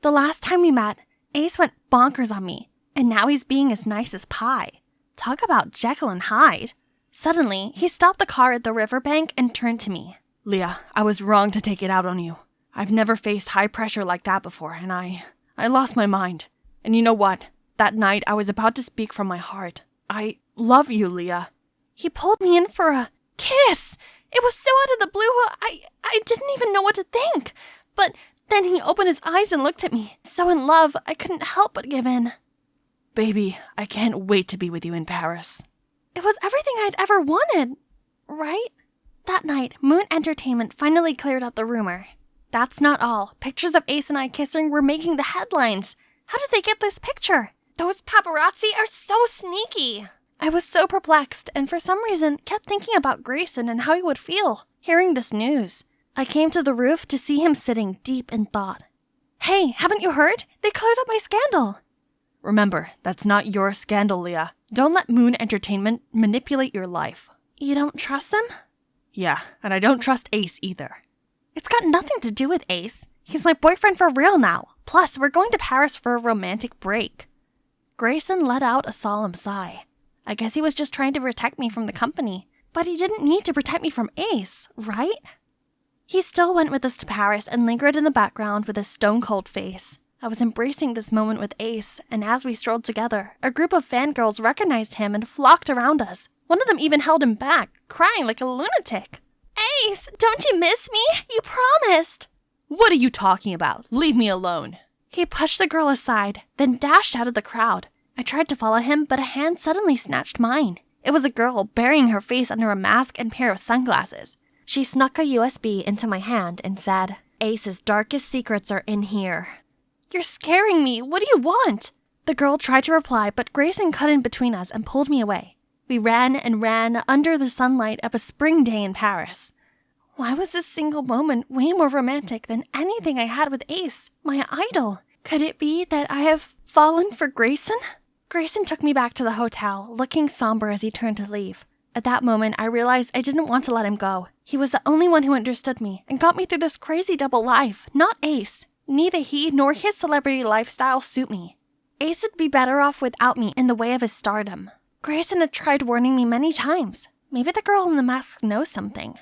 The last time we met, Ace went bonkers on me, and now he's being as nice as pie. Talk about Jekyll and Hyde. Suddenly, he stopped the car at the riverbank and turned to me. Leah, I was wrong to take it out on you. I've never faced high pressure like that before, and I lost my mind. And you know what? That night, I was about to speak from my heart. I love you, Leah. He pulled me in for a kiss. It was so out of the blue, I didn't even know what to think. But then he opened his eyes and looked at me. So in love, I couldn't help but give in. Baby, I can't wait to be with you in Paris. It was everything I'd ever wanted, right? That night, Moon Entertainment finally cleared up the rumor. That's not all. Pictures of Ace and I kissing were making the headlines. How did they get this picture? Those paparazzi are so sneaky. I was so perplexed and for some reason kept thinking about Grayson and how he would feel hearing this news. I came to the roof to see him sitting deep in thought. Hey, haven't you heard? They cleared up my scandal. Remember, that's not your scandal, Leah. Don't let Moon Entertainment manipulate your life. You don't trust them? Yeah, and I don't trust Ace either. It's got nothing to do with Ace. He's my boyfriend for real now. Plus, we're going to Paris for a romantic break. Grayson let out a solemn sigh. I guess he was just trying to protect me from the company. But he didn't need to protect me from Ace, right? He still went with us to Paris and lingered in the background with a stone-cold face. I was embracing this moment with Ace, and as we strolled together, a group of fangirls recognized him and flocked around us. One of them even held him back, crying like a lunatic. Ace, don't you miss me? You promised! What are you talking about? Leave me alone. He pushed the girl aside, then dashed out of the crowd. I tried to follow him, but a hand suddenly snatched mine. It was a girl burying her face under a mask and pair of sunglasses. She snuck a USB into my hand and said, "Ace's darkest secrets are in here." You're scaring me. What do you want? The girl tried to reply, but Grayson cut in between us and pulled me away. We ran and ran under the sunlight of a spring day in Paris. Why was this single moment way more romantic than anything I had with Ace, my idol? Could it be that I have fallen for Grayson? Grayson took me back to the hotel, looking somber as he turned to leave. At that moment, I realized I didn't want to let him go. He was the only one who understood me and got me through this crazy double life, not Ace. Neither he nor his celebrity lifestyle suit me. Ace would be better off without me in the way of his stardom. Grayson had tried warning me many times. Maybe the girl in the mask knows something.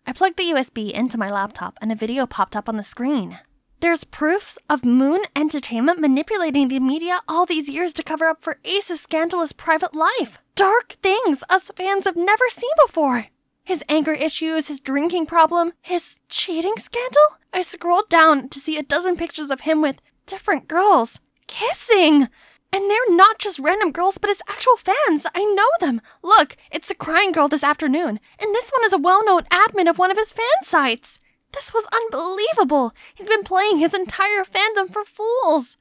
I plugged the USB into my laptop and a video popped up on the screen. There's proofs of Moon Entertainment manipulating the media all these years to cover up for Ace's scandalous private life. Dark things us fans have never seen before. His anger issues, his drinking problem, his cheating scandal? I scrolled down to see a dozen pictures of him with different girls kissing. And they're not just random girls, but his actual fans. I know them. Look, it's the crying girl this afternoon, and this one is a well-known admin of one of his fan sites. This was unbelievable. He'd been playing his entire fandom for fools.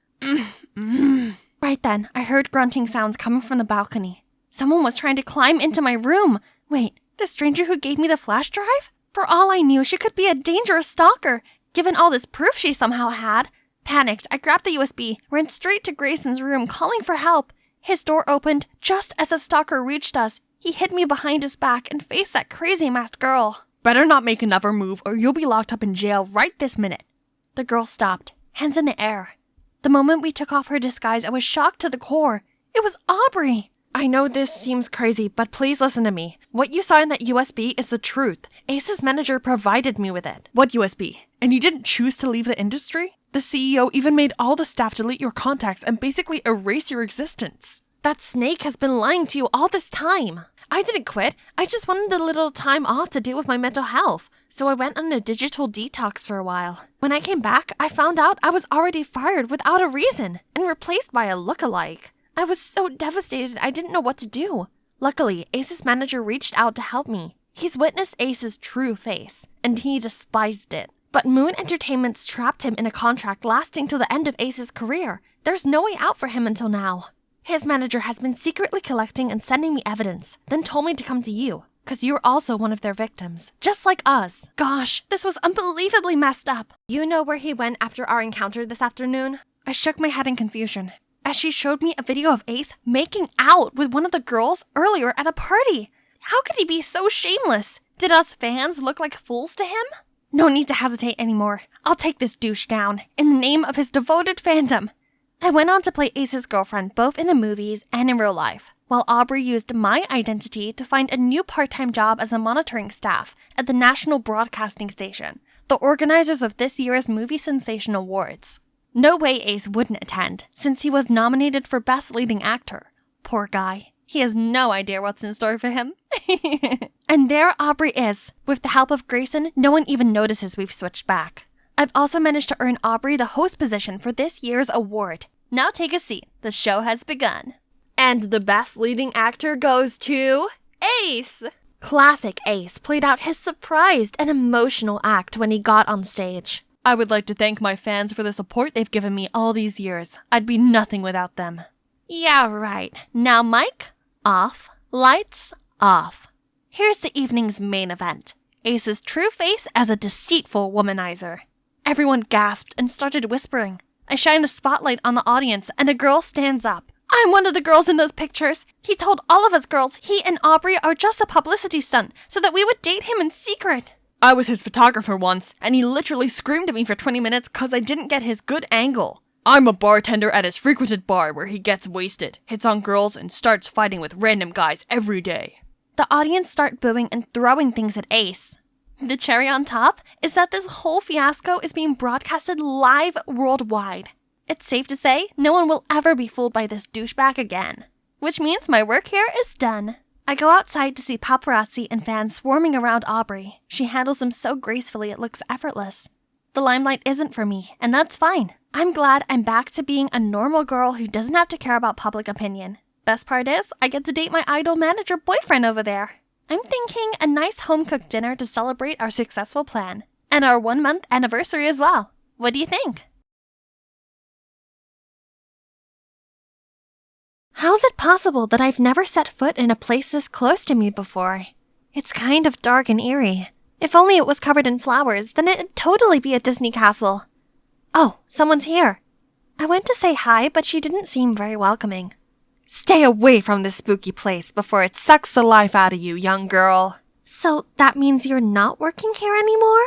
Right then, I heard grunting sounds coming from the balcony. Someone was trying to climb into my room. Wait, the stranger who gave me the flash drive? For all I knew, she could be a dangerous stalker, given all this proof she somehow had. Panicked, I grabbed the USB, ran straight to Grayson's room, calling for help. His door opened just as the stalker reached us. He hid me behind his back and faced that crazy masked girl. Better not make another move or you'll be locked up in jail right this minute. The girl stopped, hands in the air. The moment we took off her disguise, I was shocked to the core. It was Aubrey. I know this seems crazy, but please listen to me. What you saw in that USB is the truth. Ace's manager provided me with it. What USB? And you didn't choose to leave the industry? The CEO even made all the staff delete your contacts and basically erase your existence. That snake has been lying to you all this time. I didn't quit. I just wanted a little time off to deal with my mental health. So I went on a digital detox for a while. When I came back, I found out I was already fired without a reason and replaced by a lookalike. I was so devastated I didn't know what to do. Luckily, Ace's manager reached out to help me. He's witnessed Ace's true face, and he despised it. But Moon Entertainment's trapped him in a contract lasting till the end of Ace's career. There's no way out for him until now. His manager has been secretly collecting and sending me evidence, then told me to come to you, because you're also one of their victims, just like us. Gosh, this was unbelievably messed up. You know where he went after our encounter this afternoon? I shook my head in confusion, as she showed me a video of Ace making out with one of the girls earlier at a party. How could he be so shameless? Did us fans look like fools to him? No need to hesitate anymore. I'll take this douche down, in the name of his devoted fandom. I went on to play Ace's girlfriend both in the movies and in real life, while Aubrey used my identity to find a new part-time job as a monitoring staff at the National Broadcasting Station, the organizers of this year's Movie Sensation Awards. No way Ace wouldn't attend, since he was nominated for Best Leading Actor. Poor guy. He has no idea what's in store for him. And there Aubrey is. With the help of Grayson, no one even notices we've switched back. I've also managed to earn Aubrey the host position for this year's award. Now take a seat. The show has begun. And the Best Leading Actor goes to Ace! Classic Ace played out his surprised and emotional act when he got on stage. I would like to thank my fans for the support they've given me all these years. I'd be nothing without them. Yeah, right. Now mic off, lights off. Here's the evening's main event. Ace's true face as a deceitful womanizer. Everyone gasped and started whispering. I shine a spotlight on the audience and a girl stands up. I'm one of the girls in those pictures. He told all of us girls he and Aubrey are just a publicity stunt so that we would date him in secret. I was his photographer once, and he literally screamed at me for 20 minutes because I didn't get his good angle. I'm a bartender at his frequented bar where he gets wasted, hits on girls, and starts fighting with random guys every day. The audience start booing and throwing things at Ace. The cherry on top is that this whole fiasco is being broadcasted live worldwide. It's safe to say no one will ever be fooled by this douchebag again. Which means my work here is done. I go outside to see paparazzi and fans swarming around Aubrey. She handles them so gracefully it looks effortless. The limelight isn't for me, and that's fine. I'm glad I'm back to being a normal girl who doesn't have to care about public opinion. Best part is, I get to date my idol manager boyfriend over there. I'm thinking a nice home-cooked dinner to celebrate our successful plan. And our 1-month anniversary as well. What do you think? How's it possible that I've never set foot in a place this close to me before? It's kind of dark and eerie. If only it was covered in flowers, then it'd totally be a Disney castle. Oh, someone's here. I went to say hi, but she didn't seem very welcoming. Stay away from this spooky place before it sucks the life out of you, young girl. So that means you're not working here anymore?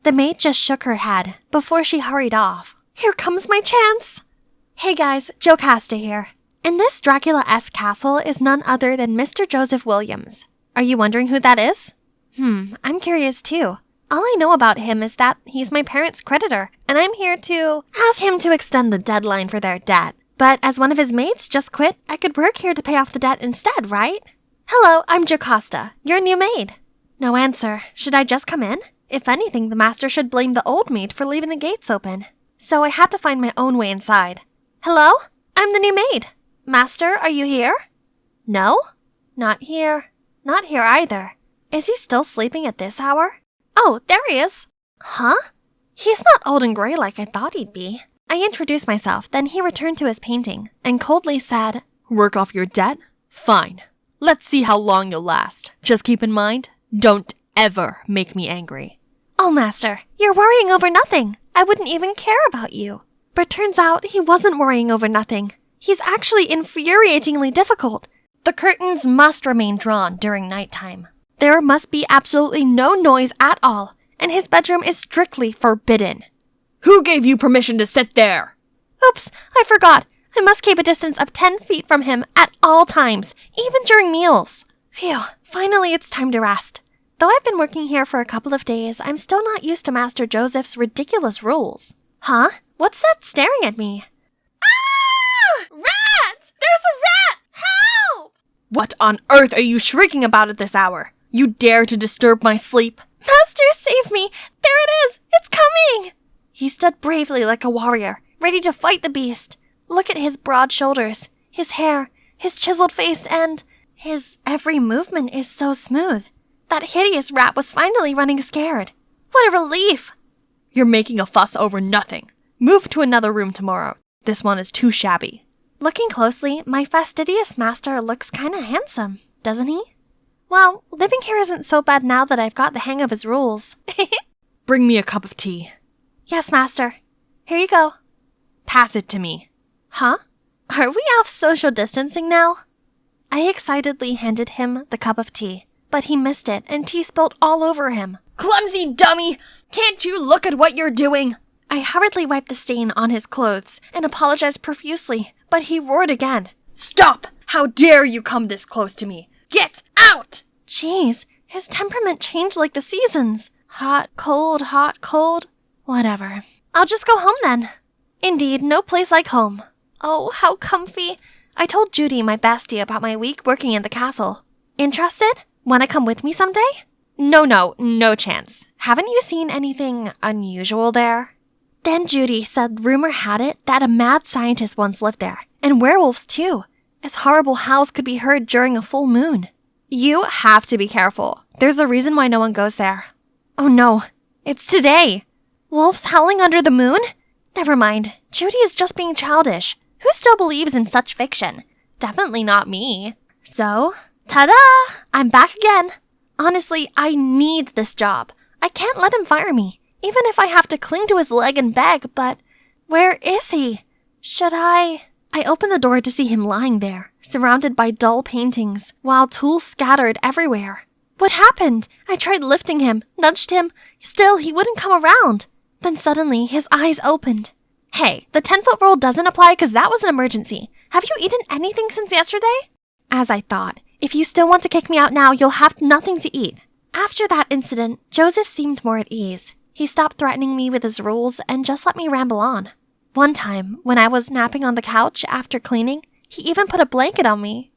The maid just shook her head before she hurried off. Here comes my chance. Hey guys, Jocasta here. And this Dracula-esque castle is none other than Mr. Joseph Williams. Are you wondering who that is? I'm curious too. All I know about him is that he's my parents' creditor, and I'm here to ask him to extend the deadline for their debt. But as one of his maids just quit, I could work here to pay off the debt instead, right? Hello, I'm Jocasta, your new maid. No answer. Should I just come in? If anything, the master should blame the old maid for leaving the gates open. So I had to find my own way inside. Hello? I'm the new maid. Master, are you here? No? Not here. Not here either. Is he still sleeping at this hour? Oh, there he is. Huh? He's not old and gray like I thought he'd be. I introduced myself, then he returned to his painting, and coldly said, Work off your debt? Fine. Let's see how long you'll last. Just keep in mind, don't ever make me angry. Oh, Master, you're worrying over nothing. I wouldn't even care about you. But turns out he wasn't worrying over nothing. He's actually infuriatingly difficult. The curtains must remain drawn during nighttime. There must be absolutely no noise at all, and his bedroom is strictly forbidden. Who gave you permission to sit there? Oops, I forgot. I must keep a distance of 10 feet from him at all times, even during meals. Phew, finally it's time to rest. Though I've been working here for a couple of days, I'm still not used to Master Joseph's ridiculous rules. Huh? What's that staring at me? Ah! Rat! There's a rat! Help! What on earth are you shrieking about at this hour? You dare to disturb my sleep? Master, save me! There it is! It's coming! He stood bravely like a warrior, ready to fight the beast. Look at his broad shoulders, his hair, his chiseled face, and his every movement is so smooth. That hideous rat was finally running scared. What a relief! You're making a fuss over nothing. Move to another room tomorrow. This one is too shabby. Looking closely, my fastidious master looks kinda handsome, doesn't he? Well, living here isn't so bad now that I've got the hang of his rules. Bring me a cup of tea. Yes, Master. Here you go. Pass it to me. Huh? Are we off social distancing now? I excitedly handed him the cup of tea, but he missed it and tea spilled all over him. Clumsy dummy! Can't you look at what you're doing? I hurriedly wiped the stain on his clothes and apologized profusely, but he roared again. Stop! How dare you come this close to me? Get out! Jeez, his temperament changed like the seasons. Hot, cold, whatever. I'll just go home then. Indeed, no place like home. Oh, how comfy. I told Judy, my bestie, about my week working in the castle. Interested? Wanna come with me someday? No chance. Haven't you seen anything unusual there? Then Judy said rumor had it that a mad scientist once lived there, and werewolves too, as horrible howls could be heard during a full moon. You have to be careful. There's a reason why no one goes there. Oh no, it's today. Wolves howling under the moon? Never mind, Judy is just being childish. Who still believes in such fiction? Definitely not me. So, ta-da! I'm back again. Honestly, I need this job. I can't let him fire me, even if I have to cling to his leg and beg, but where is he? Should I opened the door to see him lying there, surrounded by dull paintings, while tools scattered everywhere. What happened? I tried lifting him, nudged him. Still, he wouldn't come around. Then suddenly, his eyes opened. Hey, the 10-foot rule doesn't apply because that was an emergency. Have you eaten anything since yesterday? As I thought, if you still want to kick me out now, you'll have nothing to eat. After that incident, Joseph seemed more at ease. He stopped threatening me with his rules and just let me ramble on. One time, when I was napping on the couch after cleaning, he even put a blanket on me.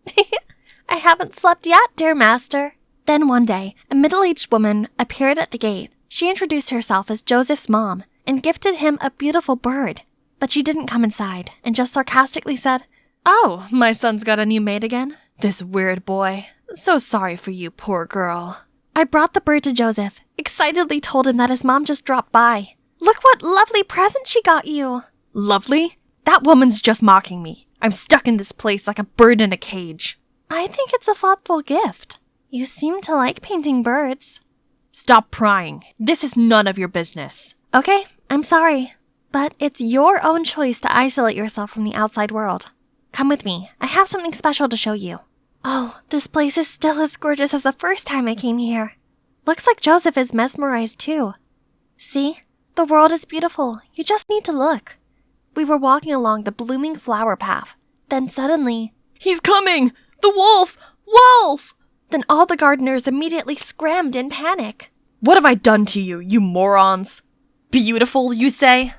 I haven't slept yet, dear master. Then one day, a middle-aged woman appeared at the gate. She introduced herself as Joseph's mom and gifted him a beautiful bird. But she didn't come inside and just sarcastically said, "Oh, my son's got a new maid again? This weird boy. So sorry for you, poor girl." I brought the bird to Joseph, excitedly told him that his mom just dropped by. Look what lovely present she got you. Lovely? That woman's just mocking me. I'm stuck in this place like a bird in a cage. I think it's a thoughtful gift. You seem to like painting birds. Stop prying. This is none of your business. Okay, I'm sorry. But it's your own choice to isolate yourself from the outside world. Come with me. I have something special to show you. Oh, this place is still as gorgeous as the first time I came here. Looks like Joseph is mesmerized too. See? The world is beautiful. You just need to look. We were walking along the blooming flower path. Then suddenly... He's coming! The wolf! Wolf! Then all the gardeners immediately scrammed in panic. What have I done to you, you morons? Beautiful, you say?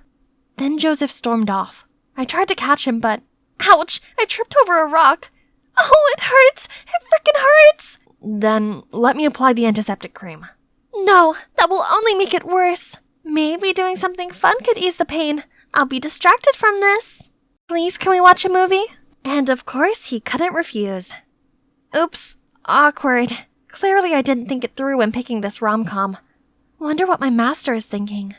Then Joseph stormed off. I tried to catch him, but... Ouch! I tripped over a rock. Oh, it hurts! It frickin' hurts! Then let me apply the antiseptic cream. No, that will only make it worse. Maybe doing something fun could ease the pain. I'll be distracted from this. Please, can we watch a movie? And of course, he couldn't refuse. Oops, awkward. Clearly I didn't think it through when picking this rom-com. Wonder what my master is thinking.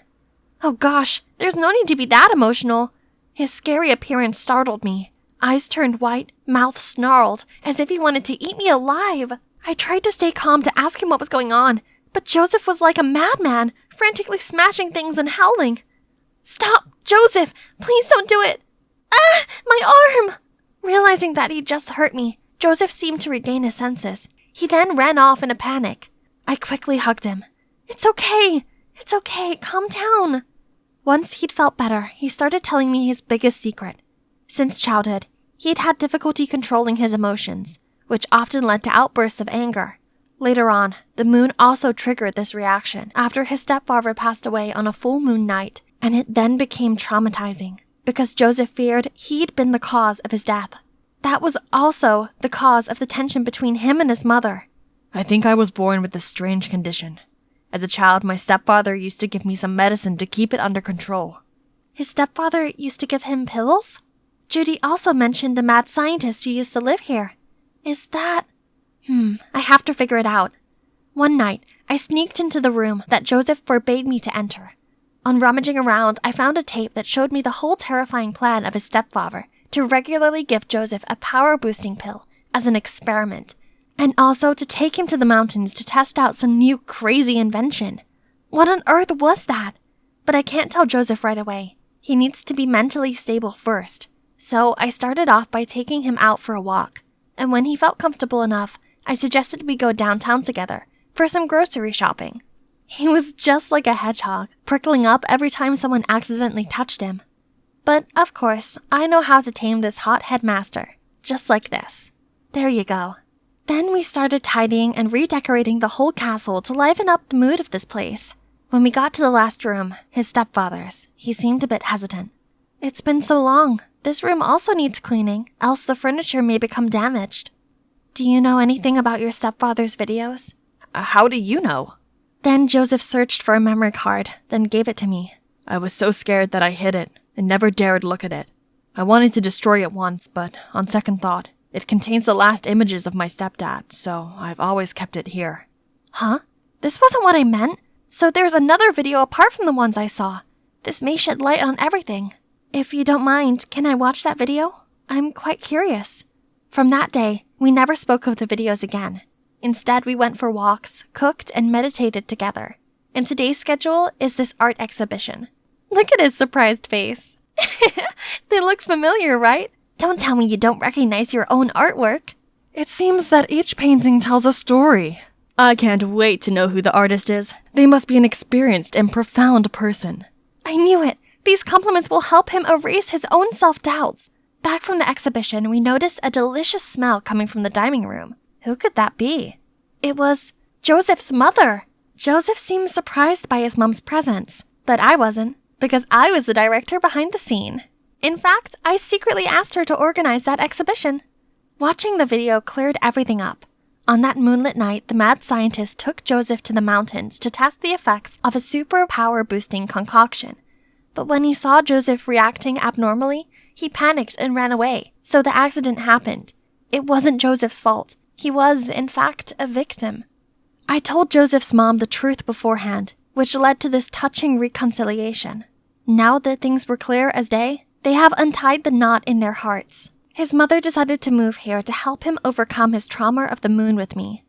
Oh gosh, there's no need to be that emotional. His scary appearance startled me. Eyes turned white, mouth snarled, as if he wanted to eat me alive. I tried to stay calm to ask him what was going on, but Joseph was like a madman, frantically smashing things and howling. Stop, Joseph! Please don't do it! Ah, my arm! Realizing that he'd just hurt me, Joseph seemed to regain his senses. He then ran off in a panic. I quickly hugged him. It's okay. It's okay. Calm down. Once he'd felt better, he started telling me his biggest secret. Since childhood, he'd had difficulty controlling his emotions, which often led to outbursts of anger. Later on, the moon also triggered this reaction after his stepfather passed away on a full moon night, and it then became traumatizing because Joseph feared he'd been the cause of his death. That was also the cause of the tension between him and his mother. I think I was born with this strange condition. As a child, my stepfather used to give me some medicine to keep it under control. His stepfather used to give him pills? Judy also mentioned the mad scientist who used to live here. Is that... I have to figure it out. One night, I sneaked into the room that Joseph forbade me to enter. On rummaging around, I found a tape that showed me the whole terrifying plan of his stepfather to regularly give Joseph a power-boosting pill as an experiment, and also to take him to the mountains to test out some new crazy invention. What on earth was that? But I can't tell Joseph right away. He needs to be mentally stable first. So I started off by taking him out for a walk, and when he felt comfortable enough, I suggested we go downtown together for some grocery shopping. He was just like a hedgehog, prickling up every time someone accidentally touched him. But, of course, I know how to tame this hot headmaster, just like this. There you go. Then we started tidying and redecorating the whole castle to liven up the mood of this place. When we got to the last room, his stepfather's, he seemed a bit hesitant. It's been so long. This room also needs cleaning, else the furniture may become damaged. Do you know anything about your stepfather's videos? How do you know? Then Joseph searched for a memory card, then gave it to me. I was so scared that I hid it and never dared look at it. I wanted to destroy it once, but on second thought, it contains the last images of my stepdad, so I've always kept it here. Huh? This wasn't what I meant. So there's another video apart from the ones I saw. This may shed light on everything. If you don't mind, can I watch that video? I'm quite curious. From that day, we never spoke of the videos again. Instead, we went for walks, cooked, and meditated together. And today's schedule is this art exhibition. Look at his surprised face. They look familiar, right? Don't tell me you don't recognize your own artwork. It seems that each painting tells a story. I can't wait to know who the artist is. They must be an experienced and profound person. I knew it. These compliments will help him erase his own self-doubts. Back from the exhibition, we noticed a delicious smell coming from the dining room. Who could that be? It was Joseph's mother. Joseph seemed surprised by his mom's presence, but I wasn't, because I was the director behind the scene. In fact, I secretly asked her to organize that exhibition. Watching the video cleared everything up. On that moonlit night, the mad scientist took Joseph to the mountains to test the effects of a super power-boosting concoction. But when he saw Joseph reacting abnormally, he panicked and ran away, so the accident happened. It wasn't Joseph's fault. He was, in fact, a victim. I told Joseph's mom the truth beforehand, which led to this touching reconciliation. Now that things were clear as day, they have untied the knot in their hearts. His mother decided to move here to help him overcome his trauma of the moon with me.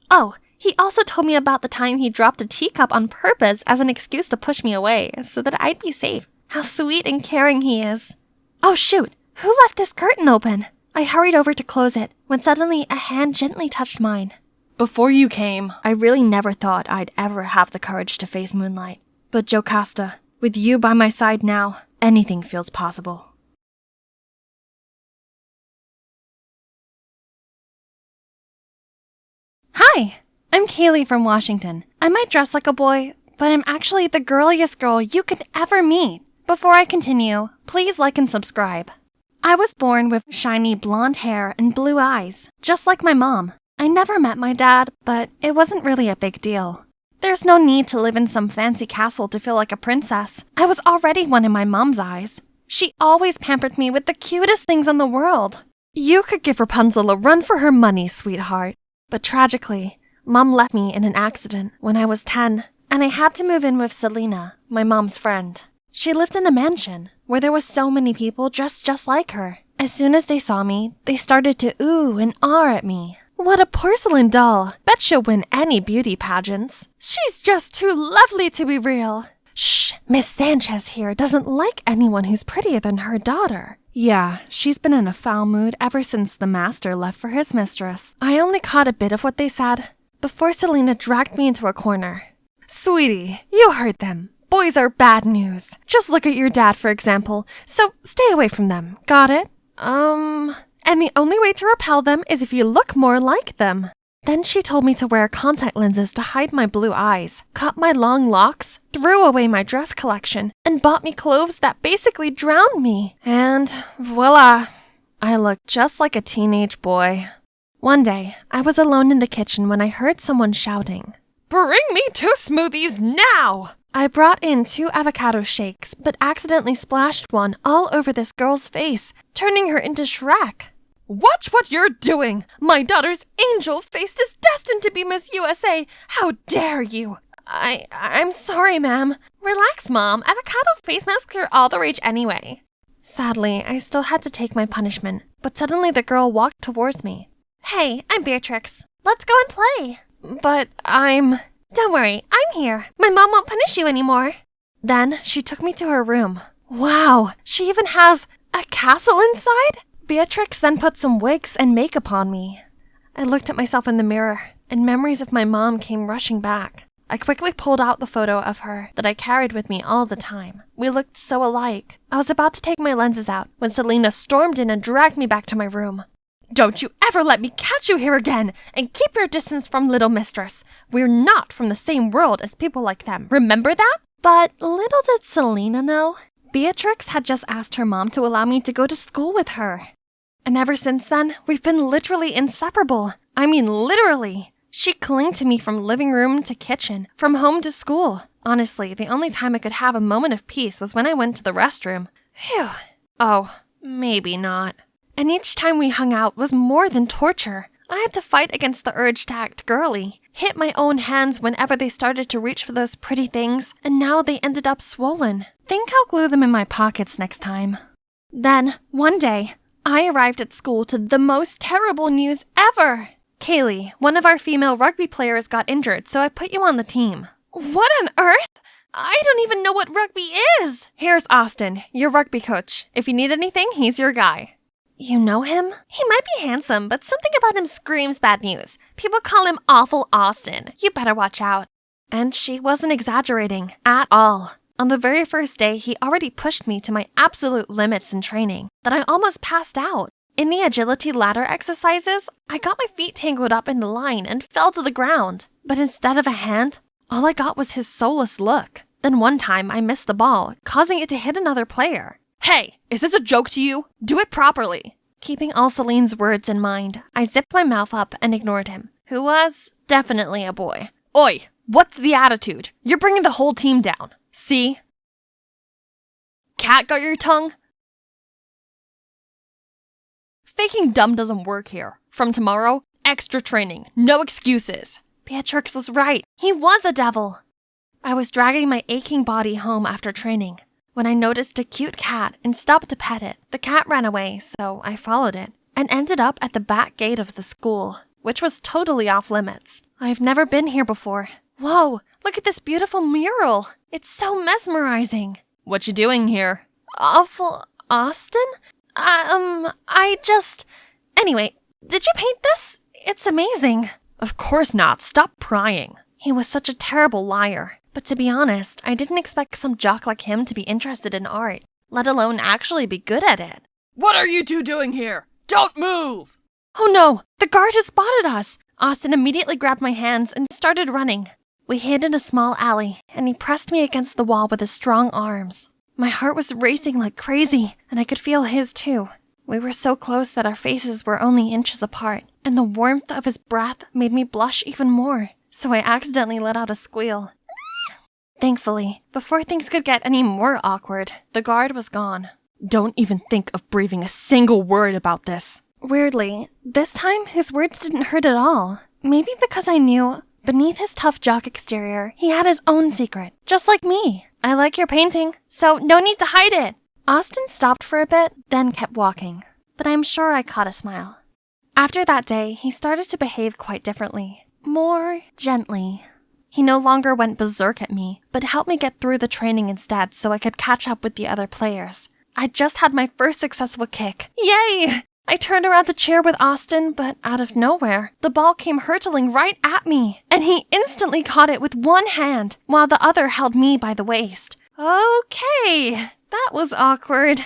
Oh, he also told me about the time he dropped a teacup on purpose as an excuse to push me away, so that I'd be safe. How sweet and caring he is. Oh shoot, who left this curtain open? I hurried over to close it, when suddenly a hand gently touched mine. Before you came, I really never thought I'd ever have the courage to face moonlight. But Jocasta, with you by my side now, anything feels possible. Hi, I'm Kaye from Washington. I might dress like a boy, but I'm actually the girliest girl you could ever meet. Before I continue, please like and subscribe. I was born with shiny blonde hair and blue eyes, just like my mom. I never met my dad, but it wasn't really a big deal. There's no need to live in some fancy castle to feel like a princess. I was already one in my mom's eyes. She always pampered me with the cutest things in the world. You could give Rapunzel a run for her money, sweetheart. But tragically, Mom left me in an accident when I was 10, and I had to move in with Selena, my mom's friend. She lived in a mansion where there was so many people dressed just like her. As soon as they saw me, they started to ooh and ah at me. What a porcelain doll. Bet she'll win any beauty pageants. She's just too lovely to be real. Shh, Miss Sanchez here doesn't like anyone who's prettier than her daughter. Yeah, she's been in a foul mood ever since the master left for his mistress. I only caught a bit of what they said before Selena dragged me into a corner. Sweetie, you heard them. Boys are bad news. Just look at your dad, for example. So stay away from them. Got it? And the only way to repel them is if you look more like them. Then she told me to wear contact lenses to hide my blue eyes, cut my long locks, threw away my dress collection, and bought me clothes that basically drowned me. And voila, I looked just like a teenage boy. One day, I was alone in the kitchen when I heard someone shouting, "Bring me 2 smoothies now!" I brought in 2 avocado shakes, but accidentally splashed one all over this girl's face, turning her into Shrek. Watch what you're doing! My daughter's angel face is destined to be Miss USA! How dare you! I'm sorry, ma'am. Relax, Mom. Avocado face masks are all the rage anyway. Sadly, I still had to take my punishment, but suddenly the girl walked towards me. Hey, I'm Beatrix. Let's go and play. But Don't worry, I'm here. My mom won't punish you anymore. Then she took me to her room. Wow, she even has a castle inside? Beatrix then put some wigs and makeup on me. I looked at myself in the mirror, and memories of my mom came rushing back. I quickly pulled out the photo of her that I carried with me all the time. We looked so alike. I was about to take my lenses out when Selena stormed in and dragged me back to my room. Don't you ever let me catch you here again, and keep your distance from Little Mistress. We're not from the same world as people like them. Remember that? But little did Selena know, Beatrix had just asked her mom to allow me to go to school with her. And ever since then, we've been literally inseparable. I mean, literally. She clung to me from living room to kitchen, from home to school. Honestly, the only time I could have a moment of peace was when I went to the restroom. Phew. Oh, maybe not. And each time we hung out was more than torture. I had to fight against the urge to act girly, hit my own hands whenever they started to reach for those pretty things, and now they ended up swollen. Think I'll glue them in my pockets next time. Then, one day, I arrived at school to the most terrible news ever. Kaye, one of our female rugby players, got injured, so I put you on the team. What on earth? I don't even know what rugby is. Here's Austin, your rugby coach. If you need anything, he's your guy. You know him? He might be handsome, but something about him screams bad news. People call him Awful Austin. You better watch out. And she wasn't exaggerating at all. On the very first day, he already pushed me to my absolute limits in training, that I almost passed out. In the agility ladder exercises, I got my feet tangled up in the line and fell to the ground. But instead of a hand, all I got was his soulless look. Then one time I missed the ball, causing it to hit another player. Hey, is this a joke to you? Do it properly. Keeping all Celine's words in mind, I zipped my mouth up and ignored him, who was definitely a boy. Oi, what's the attitude? You're bringing the whole team down. See? Cat got your tongue? Faking dumb doesn't work here. From tomorrow, extra training, no excuses. Beatrix was right. He was a devil. I was dragging my aching body home after training when I noticed a cute cat and stopped to pet it. The cat ran away, so I followed it and ended up at the back gate of the school, which was totally off limits. I've never been here before. Whoa, look at this beautiful mural. It's so mesmerizing. What you doing here? Awful Austin? Anyway, did you paint this? It's amazing. Of course not. Stop prying. He was such a terrible liar. But to be honest, I didn't expect some jock like him to be interested in art, let alone actually be good at it. What are you two doing here? Don't move! Oh no, the guard has spotted us. Austin immediately grabbed my hands and started running. We hid in a small alley, and he pressed me against the wall with his strong arms. My heart was racing like crazy, and I could feel his too. We were so close that our faces were only inches apart, and the warmth of his breath made me blush even more, so I accidentally let out a squeal. Thankfully, before things could get any more awkward, the guard was gone. Don't even think of breathing a single word about this. Weirdly, this time his words didn't hurt at all. Maybe because I knew, beneath his tough jock exterior, he had his own secret, just like me. I like your painting, so no need to hide it. Austin stopped for a bit, then kept walking, but I'm sure I caught a smile. After that day, he started to behave quite differently, more gently. He no longer went berserk at me, but helped me get through the training instead so I could catch up with the other players. I just had my first successful kick. Yay! I turned around to cheer with Austin, but out of nowhere, the ball came hurtling right at me, and he instantly caught it with one hand, while the other held me by the waist. Okay, that was awkward.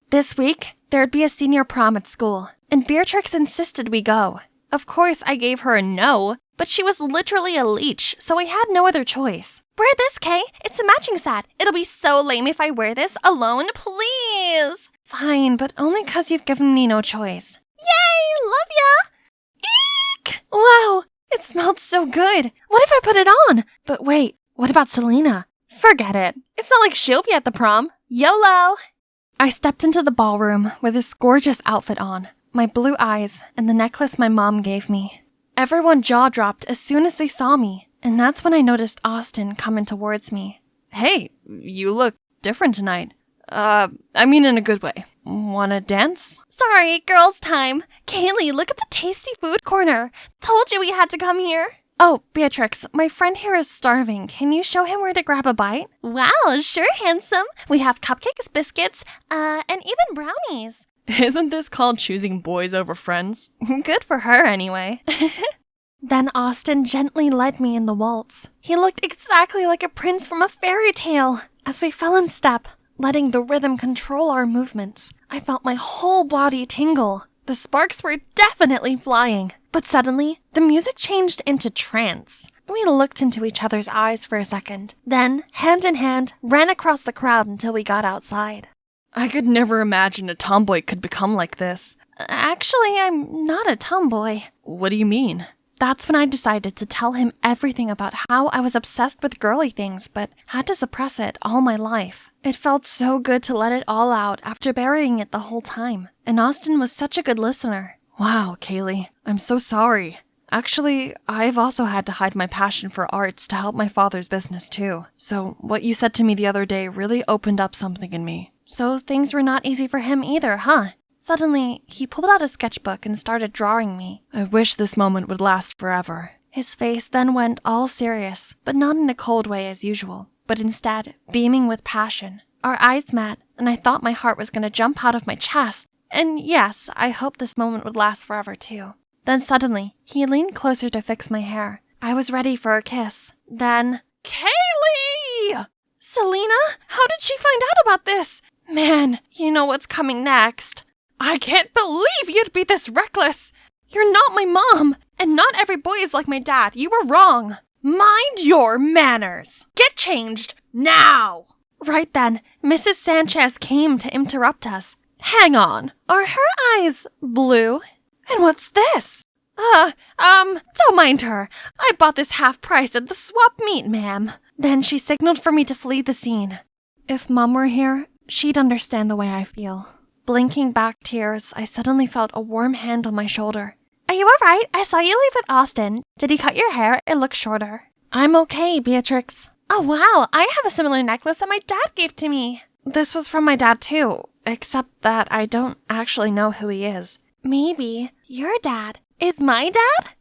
This week, there'd be a senior prom at school, and Beatrix insisted we go. Of course, I gave her a no, but she was literally a leech, so I had no other choice. Wear this, Kaye. It's a matching set. It'll be so lame if I wear this alone, please. Fine, but only 'cause you've given me no choice. Yay! Love ya! Eek! Wow, it smelled so good. What if I put it on? But wait, what about Selena? Forget it. It's not like she'll be at the prom. YOLO! I stepped into the ballroom with this gorgeous outfit on, my blue eyes, and the necklace my mom gave me. Everyone jaw-dropped as soon as they saw me, and that's when I noticed Austin coming towards me. Hey, you look different tonight. I mean in a good way. Wanna dance? Sorry, girls' time. Kaylee, look at the tasty food corner. Told you we had to come here. Oh, Beatrix, my friend here is starving. Can you show him where to grab a bite? Wow, sure, handsome. We have cupcakes, biscuits, and even brownies. Isn't this called choosing boys over friends? Good for her, anyway. Then Austin gently led me in the waltz. He looked exactly like a prince from a fairy tale. As we fell in step, letting the rhythm control our movements, I felt my whole body tingle. The sparks were definitely flying. But suddenly, the music changed into trance. We looked into each other's eyes for a second, then, hand in hand, ran across the crowd until we got outside. I could never imagine a tomboy could become like this. Actually, I'm not a tomboy. What do you mean? That's when I decided to tell him everything about how I was obsessed with girly things, but had to suppress it all my life. It felt so good to let it all out after burying it the whole time. And Austin was such a good listener. Wow, Kaylee, I'm so sorry. Actually, I've also had to hide my passion for arts to help my father's business too. So what you said to me the other day really opened up something in me. So things were not easy for him either, huh? Suddenly, he pulled out a sketchbook and started drawing me. I wish this moment would last forever. His face then went all serious, but not in a cold way as usual, but instead beaming with passion. Our eyes met, and I thought my heart was going to jump out of my chest. And yes, I hoped this moment would last forever too. Then suddenly, he leaned closer to fix my hair. I was ready for a kiss. Then, Kaylee! Selena? How did she find out about this? Man, you know what's coming next. I can't believe you'd be this reckless. You're not my mom, and not every boy is like my dad. You were wrong. Mind your manners! Get changed now! Right then, Mrs. Sanchez came to interrupt us. Hang on, are her eyes blue? And what's this? Don't mind her. I bought this half price at the swap meet, ma'am. Then she signaled for me to flee the scene. If Mom were here, she'd understand the way I feel. Blinking back tears, I suddenly felt a warm hand on my shoulder. Are you alright? I saw you leave with Austin. Did he cut your hair? It looks shorter. I'm okay, Beatrix. Oh wow, I have a similar necklace that my dad gave to me. This was from my dad too, except that I don't actually know who he is. Maybe your dad is my dad?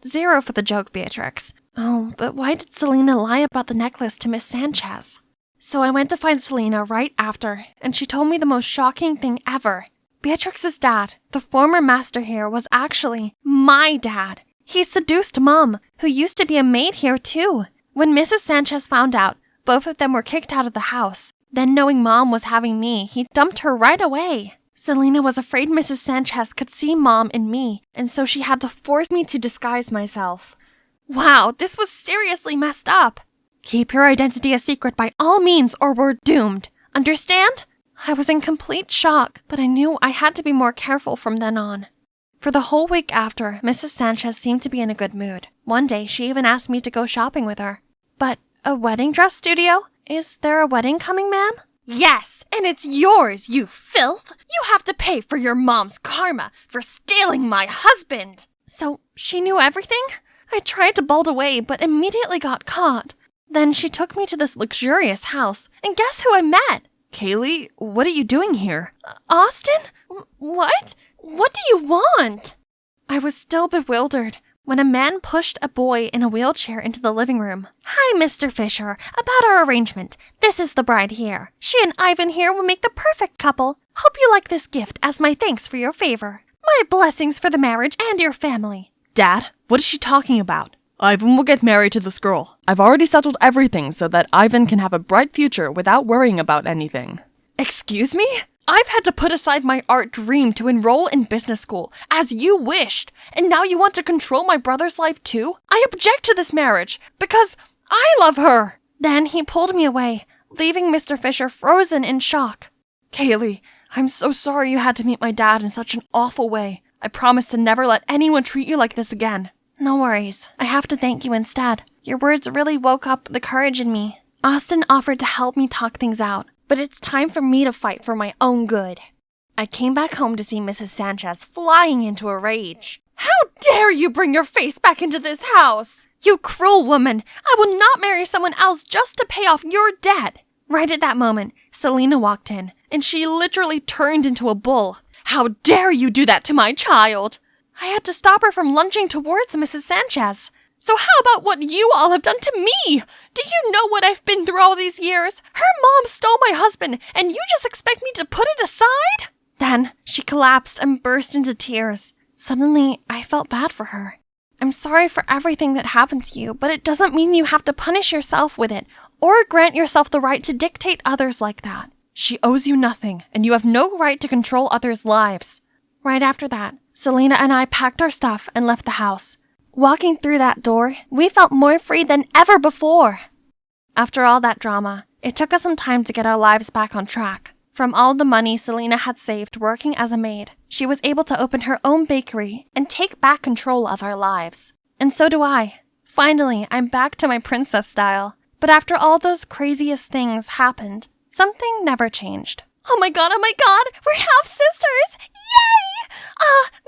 0 for the joke, Beatrix. Oh, but why did Selena lie about the necklace to Miss Sanchez? So I went to find Selena right after, and she told me the most shocking thing ever. Beatrix's dad, the former master here, was actually my dad. He seduced Mom, who used to be a maid here too. When Mrs. Sanchez found out, both of them were kicked out of the house. Then knowing Mom was having me, he dumped her right away. Selena was afraid Mrs. Sanchez could see Mom in me, and so she had to force me to disguise myself. Wow, this was seriously messed up. Keep your identity a secret by all means or we're doomed. Understand? I was in complete shock, but I knew I had to be more careful from then on. For the whole week after, Mrs. Sanchez seemed to be in a good mood. One day, she even asked me to go shopping with her. But a wedding dress studio? Is there a wedding coming, ma'am? Yes, and it's yours, you filth! You have to pay for your mom's karma for stealing my husband! So, she knew everything? I tried to bolt away, but immediately got caught. Then she took me to this luxurious house, and guess who I met? Kaylee, what are you doing here? Austin? What? What do you want? I was still bewildered when a man pushed a boy in a wheelchair into the living room. Hi, Mr. Fisher. About our arrangement. This is the bride here. She and Ivan here will make the perfect couple. Hope you like this gift as my thanks for your favor. My blessings for the marriage and your family. Dad, what is she talking about? Ivan will get married to this girl. I've already settled everything so that Ivan can have a bright future without worrying about anything. Excuse me? I've had to put aside my art dream to enroll in business school, as you wished, and now you want to control my brother's life too? I object to this marriage, because I love her! Then he pulled me away, leaving Mr. Fisher frozen in shock. Kaylee, I'm so sorry you had to meet my dad in such an awful way. I promise to never let anyone treat you like this again. No worries. I have to thank you instead. Your words really woke up the courage in me. Austin offered to help me talk things out, but it's time for me to fight for my own good. I came back home to see Mrs. Sanchez flying into a rage. How dare you bring your face back into this house? You cruel woman! I will not marry someone else just to pay off your debt! Right at that moment, Selena walked in, and she literally turned into a bull. How dare you do that to my child? I had to stop her from lunging towards Mrs. Sanchez. So how about what you all have done to me? Do you know what I've been through all these years? Her mom stole my husband, and you just expect me to put it aside? Then she collapsed and burst into tears. Suddenly, I felt bad for her. I'm sorry for everything that happened to you, but it doesn't mean you have to punish yourself with it, or grant yourself the right to dictate others like that. She owes you nothing, and you have no right to control others' lives. Right after that, Selena and I packed our stuff and left the house. Walking through that door, we felt more free than ever before. After all that drama, it took us some time to get our lives back on track. From all the money Selena had saved working as a maid, she was able to open her own bakery and take back control of our lives. And so do I. Finally, I'm back to my princess style. But after all those craziest things happened, something never changed. Oh my god, we're half-sisters! Yay!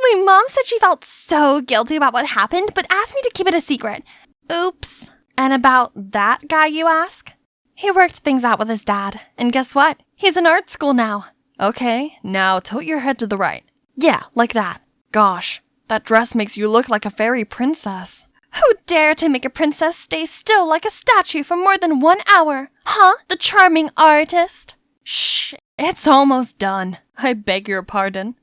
My mom said she felt so guilty about what happened, but asked me to keep it a secret. Oops. And about that guy, you ask? He worked things out with his dad, and guess what? He's in art school now. Okay, now tilt your head to the right. Yeah, like that. Gosh, that dress makes you look like a fairy princess. Who dare to make a princess stay still like a statue for more than 1 hour? Huh? The charming artist? Shh, it's almost done. I beg your pardon.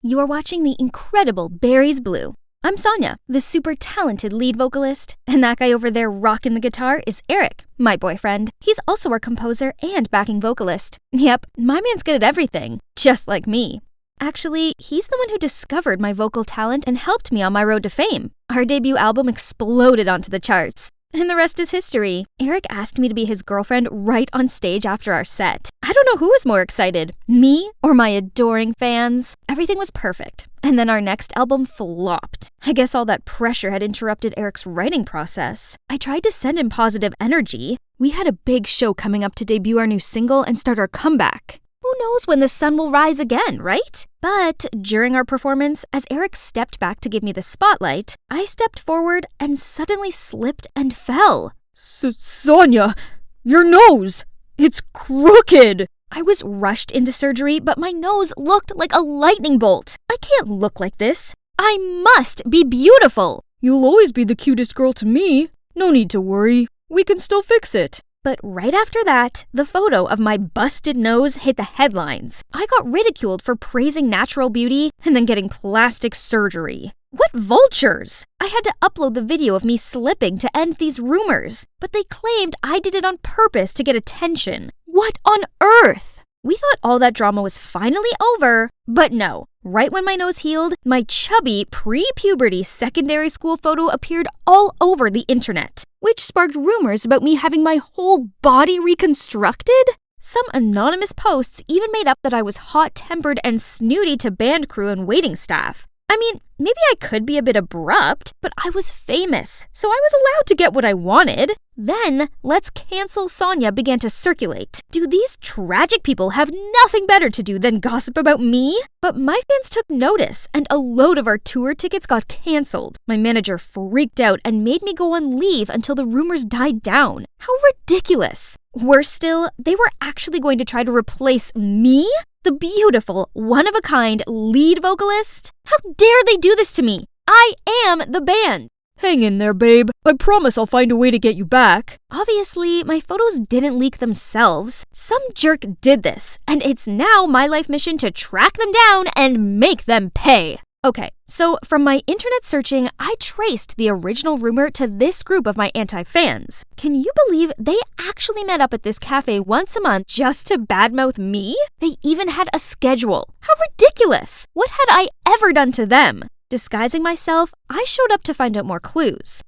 You are watching the incredible Berries Blue I'm Sonia, the super talented lead vocalist. And that guy over there rocking the guitar is Eric, my boyfriend. He's also our composer and backing vocalist. Yep, my man's good at everything, just like me. Actually, he's the one who discovered my vocal talent and helped me on my road to fame. Our debut album exploded onto the charts. And the rest is history. Eric asked me to be his girlfriend right on stage after our set. I don't know who was more excited, me or my adoring fans. Everything was perfect. And then our next album flopped. I guess all that pressure had interrupted Eric's writing process. I tried to send him positive energy. We had a big show coming up to debut our new single and start our comeback. Who knows when the sun will rise again, right? But during our performance, as Eric stepped back to give me the spotlight, I stepped forward and suddenly slipped and fell. Sonia, your nose! It's crooked! I was rushed into surgery, but my nose looked like a lightning bolt. I can't look like this. I must be beautiful. You'll always be the cutest girl to me. No need to worry. We can still fix it. But right after that, the photo of my busted nose hit the headlines. I got ridiculed for praising natural beauty and then getting plastic surgery. What vultures! I had to upload the video of me slipping to end these rumors, but they claimed I did it on purpose to get attention. What on earth? We thought all that drama was finally over, but no. Right when my nose healed, my chubby, pre-puberty secondary school photo appeared all over the internet, which sparked rumors about me having my whole body reconstructed. Some anonymous posts even made up that I was hot-tempered and snooty to band crew and waiting staff. I mean, maybe I could be a bit abrupt, but I was famous, so I was allowed to get what I wanted. Then, Let's Cancel Sonia began to circulate. Do these tragic people have nothing better to do than gossip about me? But my fans took notice, and a load of our tour tickets got canceled. My manager freaked out and made me go on leave until the rumors died down. How ridiculous! Worse still, they were actually going to try to replace me? The beautiful, one-of-a-kind lead vocalist? How dare they do this to me? I am the band! Hang in there, babe. I promise I'll find a way to get you back. Obviously, my photos didn't leak themselves. Some jerk did this, and it's now my life mission to track them down and make them pay. Okay, so from my internet searching, I traced the original rumor to this group of my anti-fans. Can you believe they actually met up at this cafe once a month just to badmouth me? They even had a schedule. How ridiculous! What had I ever done to them? Disguising myself, I showed up to find out more clues.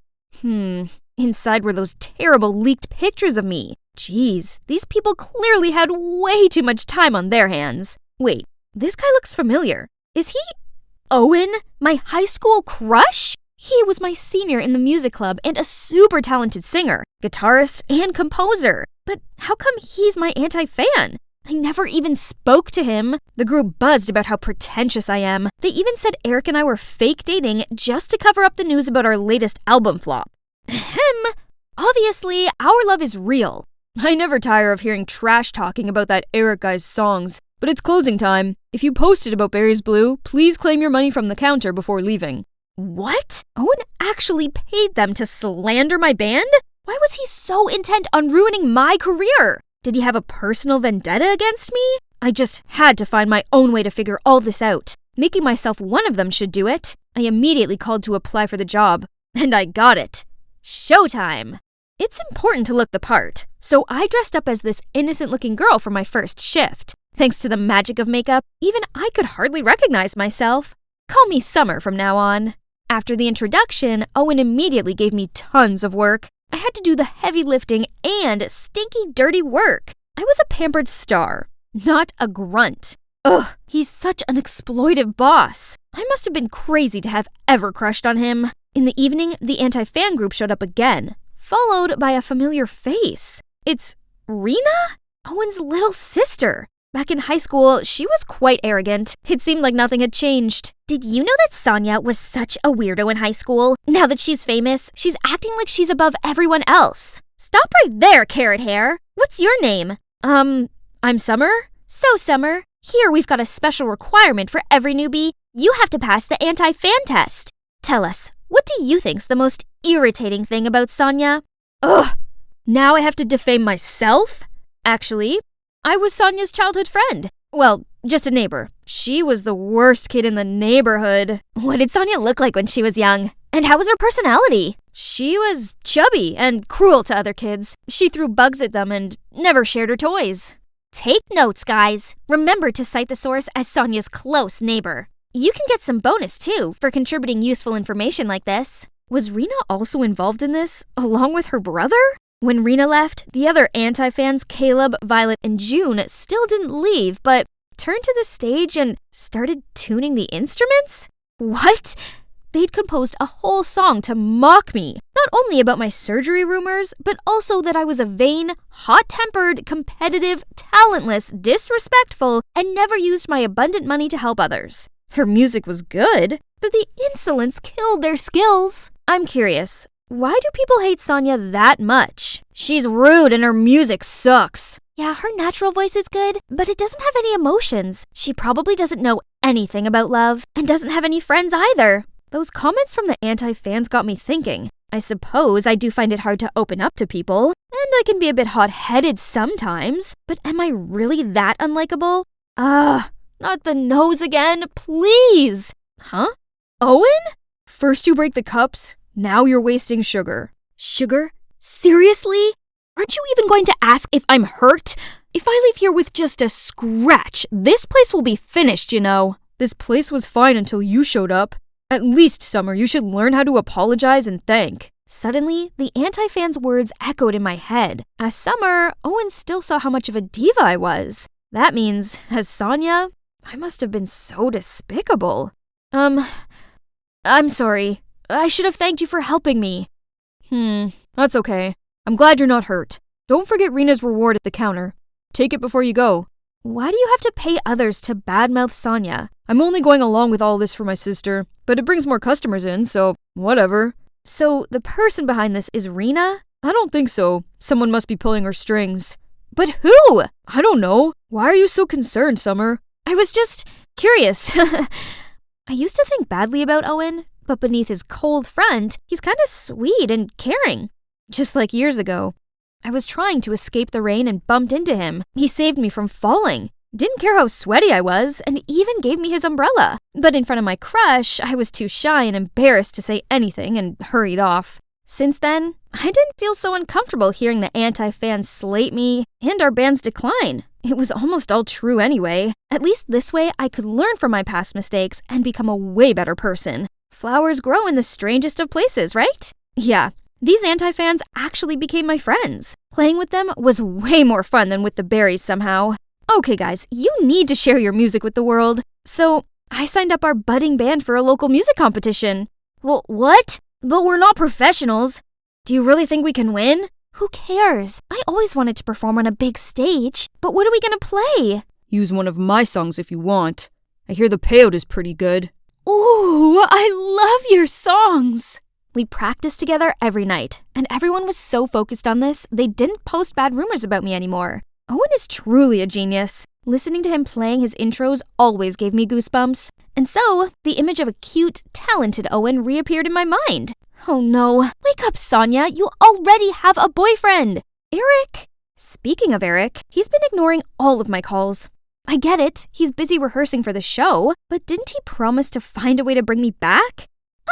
Inside were those terrible leaked pictures of me. Jeez, these people clearly had way too much time on their hands. Wait, this guy looks familiar. Is he Owen, my high school crush? He was my senior in the music club and a super talented singer, guitarist, and composer. But how come he's my anti-fan? I never even spoke to him. The group buzzed about how pretentious I am. They even said Eric and I were fake dating just to cover up the news about our latest album flop. Ahem. Obviously, our love is real. I never tire of hearing trash talking about that Eric guy's songs. But it's closing time. If you posted about Barry's Blue, please claim your money from the counter before leaving. What? Owen actually paid them to slander my band? Why was he so intent on ruining my career? Did he have a personal vendetta against me? I just had to find my own way to figure all this out. Making myself one of them should do it. I immediately called to apply for the job. And I got it. Showtime! It's important to look the part, so I dressed up as this innocent-looking girl for my first shift. Thanks to the magic of makeup, even I could hardly recognize myself. Call me Summer from now on. After the introduction, Owen immediately gave me tons of work. I had to do the heavy lifting and stinky, dirty work. I was a pampered star, not a grunt. Ugh, he's such an exploitive boss. I must have been crazy to have ever crushed on him. In the evening, the anti-fan group showed up again, followed by a familiar face. It's Rena? Owen's little sister. Back in high school, she was quite arrogant. It seemed like nothing had changed. Did you know that Sonia was such a weirdo in high school? Now that she's famous, she's acting like she's above everyone else. Stop right there, carrot hair. What's your name? I'm Summer. So, Summer, here we've got a special requirement for every newbie. You have to pass the anti-fan test. Tell us, what do you think's the most irritating thing about Sonia? Ugh, now I have to defame myself? Actually, I was Sonia's childhood friend. Well, just a neighbor. She was the worst kid in the neighborhood. What did Sonia look like when she was young? And how was her personality? She was chubby and cruel to other kids. She threw bugs at them and never shared her toys. Take notes, guys. Remember to cite the source as Sonia's close neighbor. You can get some bonus, too, for contributing useful information like this. Was Rena also involved in this, along with her brother? When Rena left, the other anti-fans, Caleb, Violet, and June, still didn't leave, but turned to the stage and started tuning the instruments? What? They'd composed a whole song to mock me, not only about my surgery rumors, but also that I was a vain, hot-tempered, competitive, talentless, disrespectful, and never used my abundant money to help others. Their music was good, but the insolence killed their skills. I'm curious, why do people hate Sonia that much? She's rude and her music sucks. Yeah, her natural voice is good, but it doesn't have any emotions. She probably doesn't know anything about love, and doesn't have any friends either. Those comments from the anti-fans got me thinking. I suppose I do find it hard to open up to people, and I can be a bit hot-headed sometimes, but am I really that unlikable? Not the nose again, please! Huh? Owen? First you break the cups, now you're wasting sugar. Sugar? Seriously? Aren't you even going to ask if I'm hurt? If I leave here with just a scratch, this place will be finished, you know. This place was fine until you showed up. At least, Summer, you should learn how to apologize and thank. Suddenly, the anti-fans' words echoed in my head. As Summer, Owen still saw how much of a diva I was. That means, as Sonia, I must have been so despicable. I'm sorry. I should have thanked you for helping me. That's okay. I'm glad you're not hurt. Don't forget Rena's reward at the counter. Take it before you go. Why do you have to pay others to badmouth Sonia? I'm only going along with all this for my sister, but it brings more customers in, so whatever. So the person behind this is Rena? I don't think so. Someone must be pulling her strings. But who? I don't know. Why are you so concerned, Summer? I was just curious. I used to think badly about Owen, but beneath his cold front, he's kind of sweet and caring. Just like years ago. I was trying to escape the rain and bumped into him. He saved me from falling. Didn't care how sweaty I was, and even gave me his umbrella. But in front of my crush, I was too shy and embarrassed to say anything and hurried off. Since then, I didn't feel so uncomfortable hearing the anti-fans slate me and our band's decline. It was almost all true anyway. At least this way, I could learn from my past mistakes and become a way better person. Flowers grow in the strangest of places, right? Yeah. These anti-fans actually became my friends. Playing with them was way more fun than with the berries somehow. Okay guys, you need to share your music with the world. So, I signed up our budding band for a local music competition. Well, what? But we're not professionals. Do you really think we can win? Who cares? I always wanted to perform on a big stage. But what are we gonna play? Use one of my songs if you want. I hear the payout is pretty good. Ooh, I love your songs! We practiced together every night, and everyone was so focused on this, they didn't post bad rumors about me anymore. Owen is truly a genius. Listening to him playing his intros always gave me goosebumps. And so, the image of a cute, talented Owen reappeared in my mind. Oh no, wake up, Sonia, you already have a boyfriend! Eric? Speaking of Eric, he's been ignoring all of my calls. I get it, he's busy rehearsing for the show, but didn't he promise to find a way to bring me back?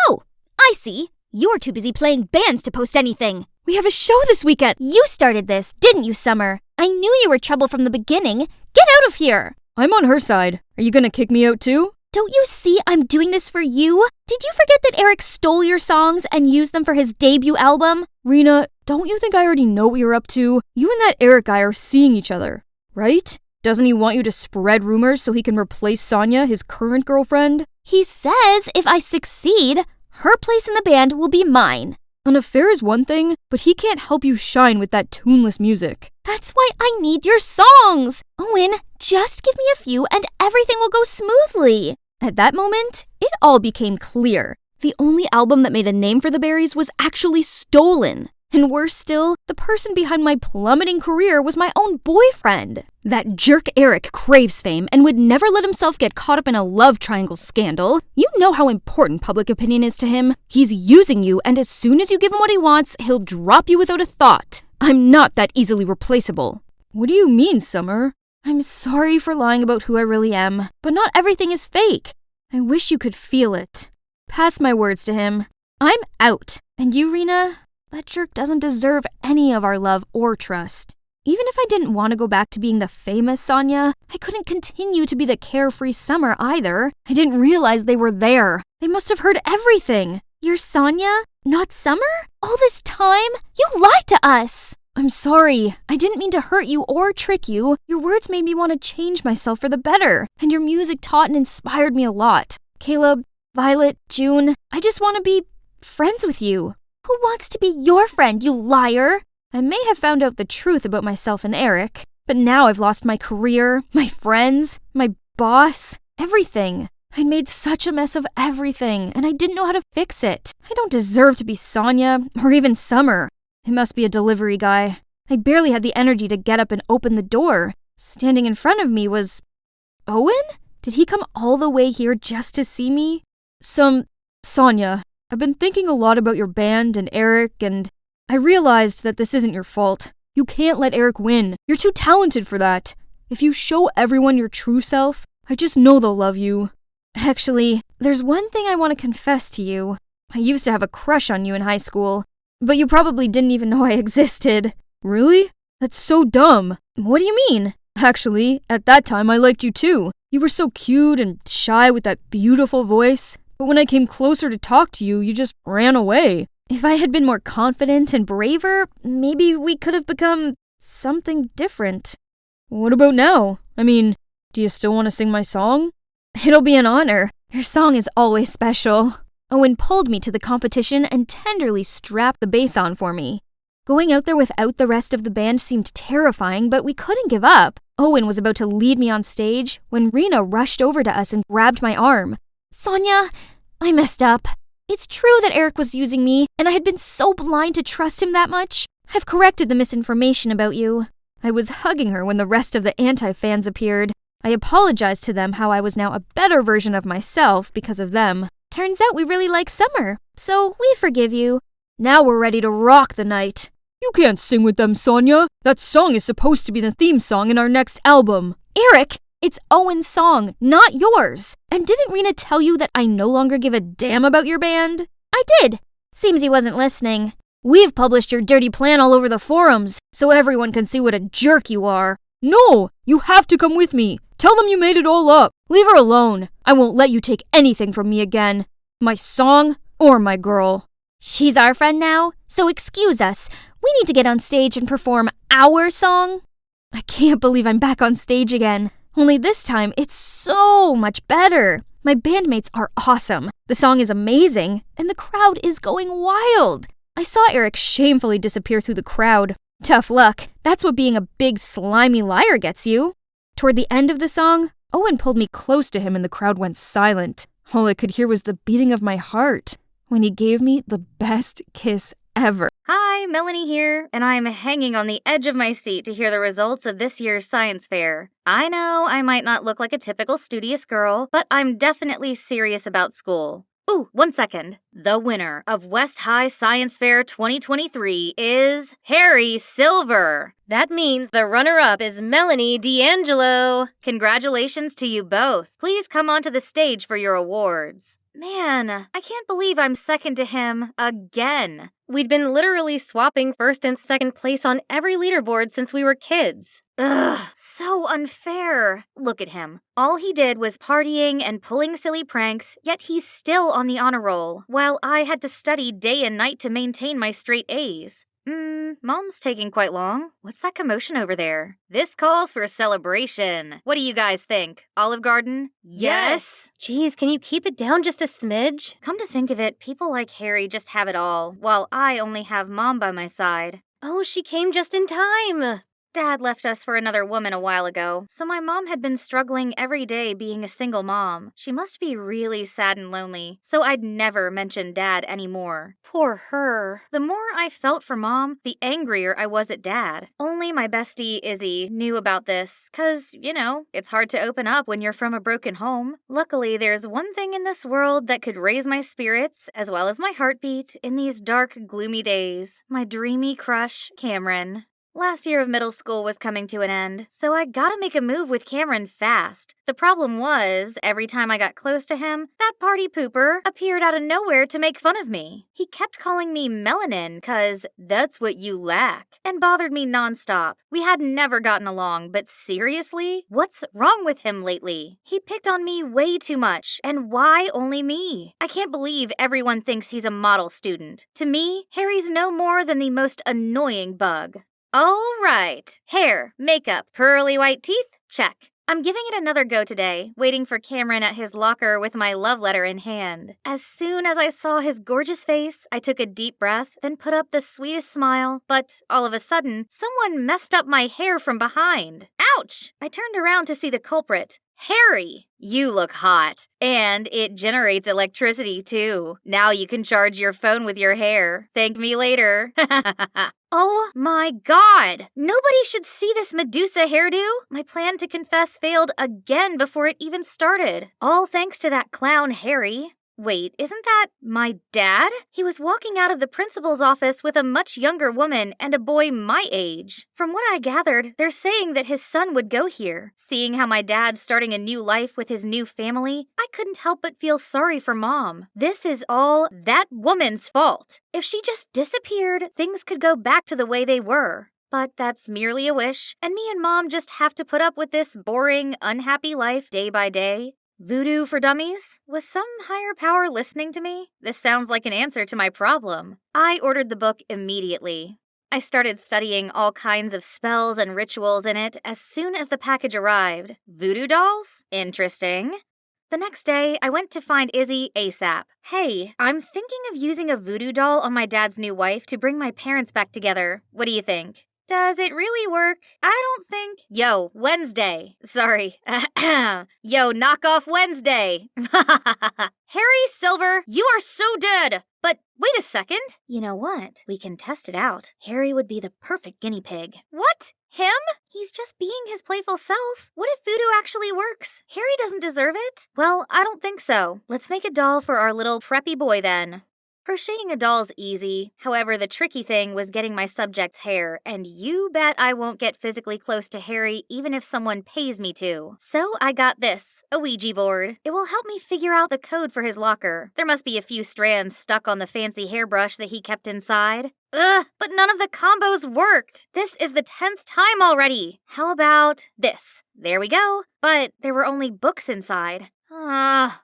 Oh, I see. You're too busy playing bands to post anything. We have a show this weekend. You started this, didn't you, Summer? I knew you were trouble from the beginning. Get out of here! I'm on her side. Are you gonna kick me out too? Don't you see I'm doing this for you? Did you forget that Eric stole your songs and used them for his debut album? Rena, don't you think I already know what you're up to? You and that Eric guy are seeing each other, right? Doesn't he want you to spread rumors so he can replace Sonia, his current girlfriend? He says if I succeed, her place in the band will be mine. An affair is one thing, but he can't help you shine with that tuneless music. That's why I need your songs! Owen, just give me a few and everything will go smoothly. At that moment, it all became clear. The only album that made a name for the Berries was actually stolen. And worse still, the person behind my plummeting career was my own boyfriend. That jerk Eric craves fame and would never let himself get caught up in a love triangle scandal. You know how important public opinion is to him. He's using you, and as soon as you give him what he wants, he'll drop you without a thought. I'm not that easily replaceable. What do you mean, Summer? I'm sorry for lying about who I really am, but not everything is fake. I wish you could feel it. Pass my words to him. I'm out. And you, Rena? That jerk doesn't deserve any of our love or trust. Even if I didn't want to go back to being the famous Sonia, I couldn't continue to be the carefree Summer either. I didn't realize they were there. They must have heard everything. You're Sonia, not Summer? All this time? You lied to us! I'm sorry. I didn't mean to hurt you or trick you. Your words made me want to change myself for the better, and your music taught and inspired me a lot. Caleb, Violet, June, I just want to be friends with you. Who wants to be your friend, you liar? I may have found out the truth about myself and Eric, but now I've lost my career, my friends, my boss, everything. I'd made such a mess of everything, and I didn't know how to fix it. I don't deserve to be Sonia, or even Summer. It must be a delivery guy. I barely had the energy to get up and open the door. Standing in front of me was... Owen? Did he come all the way here just to see me? Sonia, I've been thinking a lot about your band and Eric, and I realized that this isn't your fault. You can't let Eric win. You're too talented for that. If you show everyone your true self, I just know they'll love you. Actually, there's one thing I want to confess to you. I used to have a crush on you in high school, but you probably didn't even know I existed. Really? That's so dumb. What do you mean? Actually, at that time I liked you too. You were so cute and shy with that beautiful voice, but when I came closer to talk to you, you just ran away. If I had been more confident and braver, maybe we could have become something different. What about now? I mean, do you still want to sing my song? It'll be an honor. Your song is always special. Owen pulled me to the competition and tenderly strapped the bass on for me. Going out there without the rest of the band seemed terrifying, but we couldn't give up. Owen was about to lead me on stage when Rena rushed over to us and grabbed my arm. Sonia, I messed up. It's true that Eric was using me, and I had been so blind to trust him that much. I've corrected the misinformation about you. I was hugging her when the rest of the anti-fans appeared. I apologized to them how I was now a better version of myself because of them. Turns out we really like Summer, so we forgive you. Now we're ready to rock the night. You can't sing with them, Sonia. That song is supposed to be the theme song in our next album. Eric, it's Owen's song, not yours. And didn't Rena tell you that I no longer give a damn about your band? I did. Seems he wasn't listening. We've published your dirty plan all over the forums, so everyone can see what a jerk you are. No, you have to come with me. Tell them you made it all up. Leave her alone. I won't let you take anything from me again. My song or my girl. She's our friend now, so excuse us. We need to get on stage and perform our song. I can't believe I'm back on stage again. Only this time, it's so much better. My bandmates are awesome. The song is amazing, and the crowd is going wild. I saw Eric shamefully disappear through the crowd. Tough luck. That's what being a big slimy liar gets you. Toward the end of the song, Owen pulled me close to him and the crowd went silent. All I could hear was the beating of my heart when he gave me the best kiss ever. Hi, Melanie here, and I'm hanging on the edge of my seat to hear the results of this year's science fair. I know I might not look like a typical studious girl, but I'm definitely serious about school. Ooh, 1 second. The winner of West High Science Fair 2023 is Harry Silver. That means the runner-up is Melanie D'Angelo. Congratulations to you both. Please come onto the stage for your awards. Man, I can't believe I'm second to him again. We'd been literally swapping first and second place on every leaderboard since we were kids. Ugh, so unfair. Look at him. All he did was partying and pulling silly pranks, yet he's still on the honor roll, while I had to study day and night to maintain my straight A's. Mom's taking quite long. What's that commotion over there? This calls for celebration. What do you guys think? Olive Garden? Yes! Geez, can you keep it down just a smidge? Come to think of it, people like Harry just have it all, while I only have Mom by my side. Oh, she came just in time! Dad left us for another woman a while ago, so my mom had been struggling every day being a single mom. She must be really sad and lonely, so I'd never mention Dad anymore. Poor her. The more I felt for Mom, the angrier I was at Dad. Only my bestie, Izzy, knew about this, 'cause, you know, it's hard to open up when you're from a broken home. Luckily, there's one thing in this world that could raise my spirits, as well as my heartbeat, in these dark, gloomy days. My dreamy crush, Cameron. Last year of middle school was coming to an end, so I gotta make a move with Cameron fast. The problem was, every time I got close to him, that party pooper appeared out of nowhere to make fun of me. He kept calling me melanin, 'cause that's what you lack, and bothered me nonstop. We had never gotten along, but seriously? What's wrong with him lately? He picked on me way too much, and why only me? I can't believe everyone thinks he's a model student. To me, Harry's no more than the most annoying bug. All right. Hair, makeup, pearly white teeth, check. I'm giving it another go today, waiting for Cameron at his locker with my love letter in hand. As soon as I saw his gorgeous face, I took a deep breath, then put up the sweetest smile, but all of a sudden, someone messed up my hair from behind. Ouch! I turned around to see the culprit. Harry, you look hot. And it generates electricity, too. Now you can charge your phone with your hair. Thank me later. Oh my god! Nobody should see this Medusa hairdo. My plan to confess failed again before it even started. All thanks to that clown Harry. Wait, isn't that my dad? He was walking out of the principal's office with a much younger woman and a boy my age. From what I gathered, they're saying that his son would go here. Seeing how my dad's starting a new life with his new family, I couldn't help but feel sorry for Mom. This is all that woman's fault. If she just disappeared, things could go back to the way they were. But that's merely a wish, and me and Mom just have to put up with this boring, unhappy life day by day. Voodoo for dummies? Was some higher power listening to me? This sounds like an answer to my problem. I ordered the book immediately. I started studying all kinds of spells and rituals in it as soon as the package arrived. Voodoo dolls? Interesting. The next day, I went to find Izzy ASAP. Hey, I'm thinking of using a voodoo doll on my dad's new wife to bring my parents back together. What do you think? Does it really work? I don't think. Yo, Wednesday. Sorry. Yo, knock off Wednesday. Harry Silver, you are so dead. But wait a second. You know what? We can test it out. Harry would be the perfect guinea pig. What? Him? He's just being his playful self. What if voodoo actually works? Harry doesn't deserve it. Well, I don't think so. Let's make a doll for our little preppy boy then. Crocheting a doll's easy. However, the tricky thing was getting my subject's hair, and you bet I won't get physically close to Harry even if someone pays me to. So I got this, a Ouija board. It will help me figure out the code for his locker. There must be a few strands stuck on the fancy hairbrush that he kept inside. Ugh, but none of the combos worked. This is the 10th time already. How about this? There we go. But there were only books inside.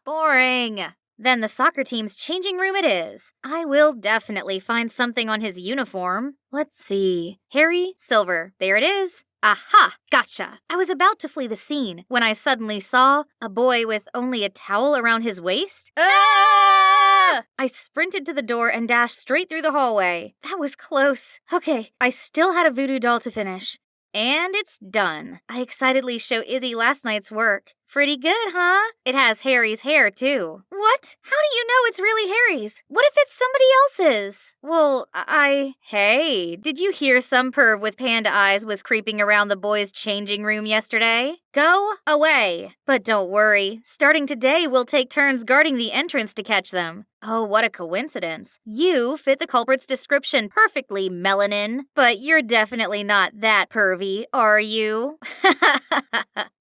Boring. Then the soccer team's changing room it is. I will definitely find something on his uniform. Let's see. Harry Silver. There it is. Aha! Gotcha! I was about to flee the scene when I suddenly saw a boy with only a towel around his waist. Ah! I sprinted to the door and dashed straight through the hallway. That was close. Okay, I still had a voodoo doll to finish. And it's done. I excitedly show Izzy last night's work. Pretty good, huh? It has Harry's hair, too. What? How do you know it's really Harry's? What if it's somebody else's? Well, Hey, did you hear some perv with panda eyes was creeping around the boys' changing room yesterday? Go away. But don't worry. Starting today, we'll take turns guarding the entrance to catch them. Oh, what a coincidence. You fit the culprit's description perfectly, Melanin. But you're definitely not that pervy, are you?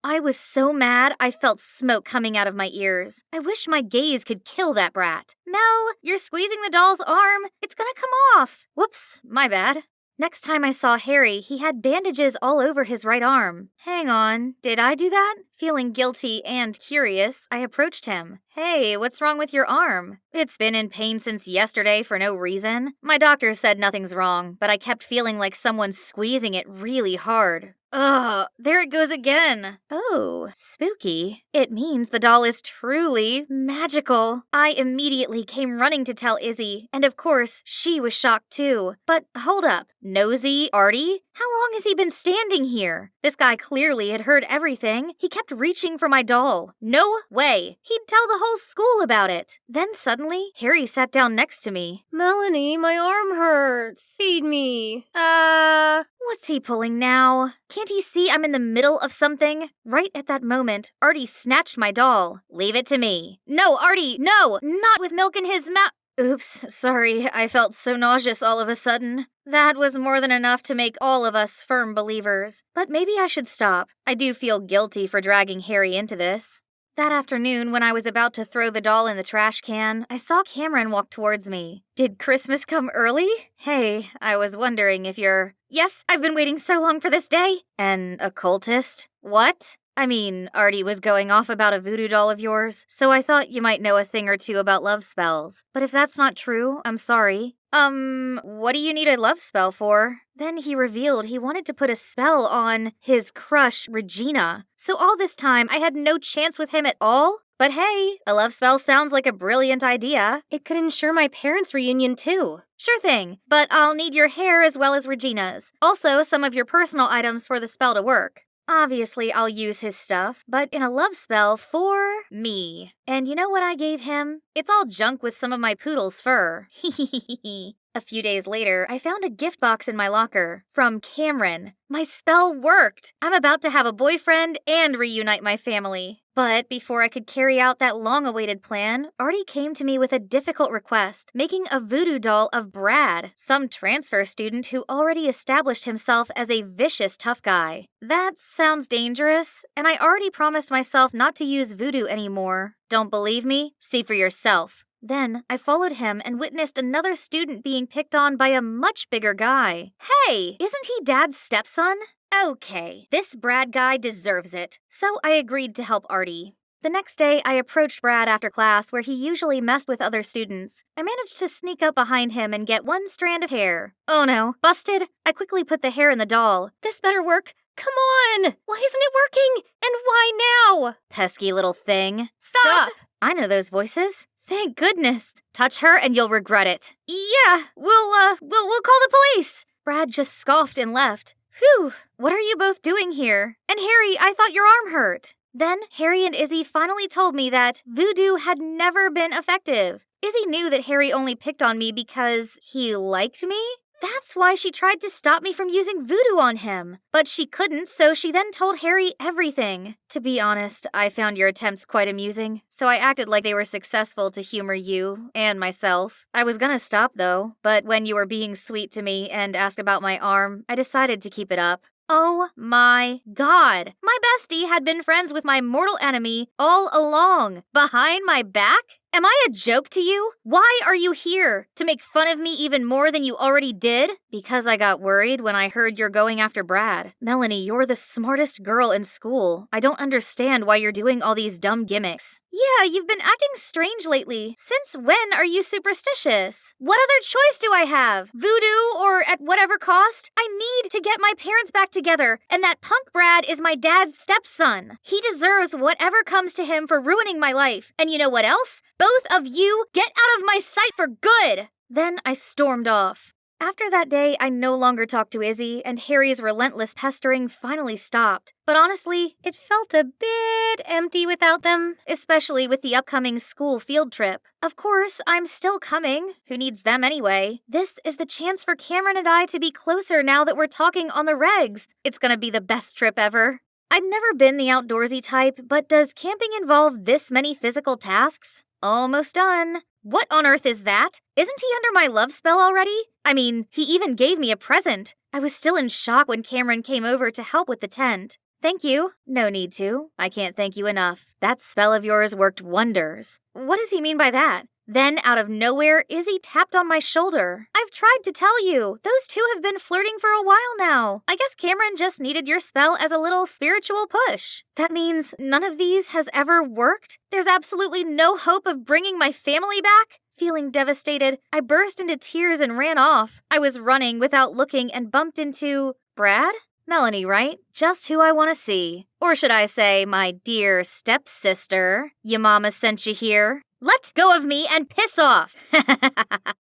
I was so mad, I felt smoke coming out of my ears. I wish my gaze could kill that brat. Mel, you're squeezing the doll's arm. It's gonna come off. Whoops, my bad. Next time I saw Harry, he had bandages all over his right arm. Hang on, did I do that? Feeling guilty and curious, I approached him. Hey, what's wrong with your arm? It's been in pain since yesterday for no reason. My doctor said nothing's wrong, but I kept feeling like someone's squeezing it really hard. Ugh, there it goes again. Oh, spooky. It means the doll is truly magical. I immediately came running to tell Izzy, and of course, she was shocked too. But hold up, nosy Artie? How long has he been standing here? This guy clearly had heard everything. He kept reaching for my doll. No way. He'd tell the whole school about it. Then suddenly, Harry sat down next to me. Melanie, my arm hurts. Feed me. What's he pulling now? Can't he see I'm in the middle of something? Right at that moment, Artie snatched my doll. Leave it to me. No, Artie, no! Not with milk in his mouth. Oops, sorry, I felt so nauseous all of a sudden. That was more than enough to make all of us firm believers. But maybe I should stop. I do feel guilty for dragging Harry into this. That afternoon, when I was about to throw the doll in the trash can, I saw Cameron walk towards me. Did Christmas come early? Hey, I was wondering if you're... Yes, I've been waiting so long for this day. An occultist? What? I mean, Artie was going off about a voodoo doll of yours, so I thought you might know a thing or two about love spells. But if that's not true, I'm sorry. What do you need a love spell for? Then he revealed he wanted to put a spell on his crush, Regina. So all this time, I had no chance with him at all? But hey, a love spell sounds like a brilliant idea. It could ensure my parents' reunion too. Sure thing, but I'll need your hair as well as Regina's. Also, some of your personal items for the spell to work. Obviously, I'll use his stuff, but in a love spell for me. And you know what I gave him? It's all junk with some of my poodle's fur. Hehehehe. A few days later, I found a gift box in my locker from Cameron. My spell worked. I'm about to have a boyfriend and reunite my family. But before I could carry out that long-awaited plan, Artie came to me with a difficult request, making a voodoo doll of Brad, some transfer student who already established himself as a vicious tough guy. That sounds dangerous, and I already promised myself not to use voodoo anymore. Don't believe me? See for yourself. Then I followed him and witnessed another student being picked on by a much bigger guy. Hey, isn't he Dad's stepson? Okay, this Brad guy deserves it. So I agreed to help Artie. The next day, I approached Brad after class where he usually messed with other students. I managed to sneak up behind him and get one strand of hair. Oh no, busted! I quickly put the hair in the doll. This better work. Come on! Why isn't it working? And why now? Pesky little thing. Stop! I know those voices. Thank goodness. Touch her and you'll regret it. Yeah, we'll call the police. Brad just scoffed and left. Phew, what are you both doing here? And Harry, I thought your arm hurt. Then Harry and Izzy finally told me that voodoo had never been effective. Izzy knew that Harry only picked on me because he liked me. That's why she tried to stop me from using voodoo on him. But she couldn't, so she then told Harry everything. To be honest, I found your attempts quite amusing, so I acted like they were successful to humor you and myself. I was gonna stop though, but when you were being sweet to me and asked about my arm, I decided to keep it up. Oh my God! My bestie had been friends with my mortal enemy all along. Behind my back? Am I a joke to you? Why are you here? To make fun of me even more than you already did? Because I got worried when I heard you're going after Brad. Melanie, you're the smartest girl in school. I don't understand why you're doing all these dumb gimmicks. Yeah, you've been acting strange lately. Since when are you superstitious? What other choice do I have? Voodoo or at whatever cost? I need to get my parents back together, and that punk Brad is my dad's stepson. He deserves whatever comes to him for ruining my life. And you know what else? Both of you, get out of my sight for good! Then I stormed off. After that day, I no longer talked to Izzy, and Harry's relentless pestering finally stopped. But honestly, it felt a bit empty without them, especially with the upcoming school field trip. Of course, I'm still coming. Who needs them anyway? This is the chance for Cameron and I to be closer now that we're talking on the regs. It's gonna be the best trip ever. I'd never been the outdoorsy type, but does camping involve this many physical tasks? Almost done. What on earth is that? Isn't he under my love spell already? I mean, he even gave me a present. I was still in shock when Cameron came over to help with the tent. Thank you. No need to. I can't thank you enough. That spell of yours worked wonders. What does he mean by that? Then, out of nowhere, Izzy tapped on my shoulder. I've tried to tell you. Those two have been flirting for a while now. I guess Cameron just needed your spell as a little spiritual push. That means none of these has ever worked? There's absolutely no hope of bringing my family back? Feeling devastated, I burst into tears and ran off. I was running without looking and bumped into... Brad? Melanie, right? Just who I want to see. Or should I say, my dear stepsister. Your mama sent you here. Let go of me and piss off!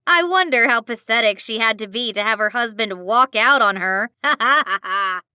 I wonder how pathetic she had to be to have her husband walk out on her.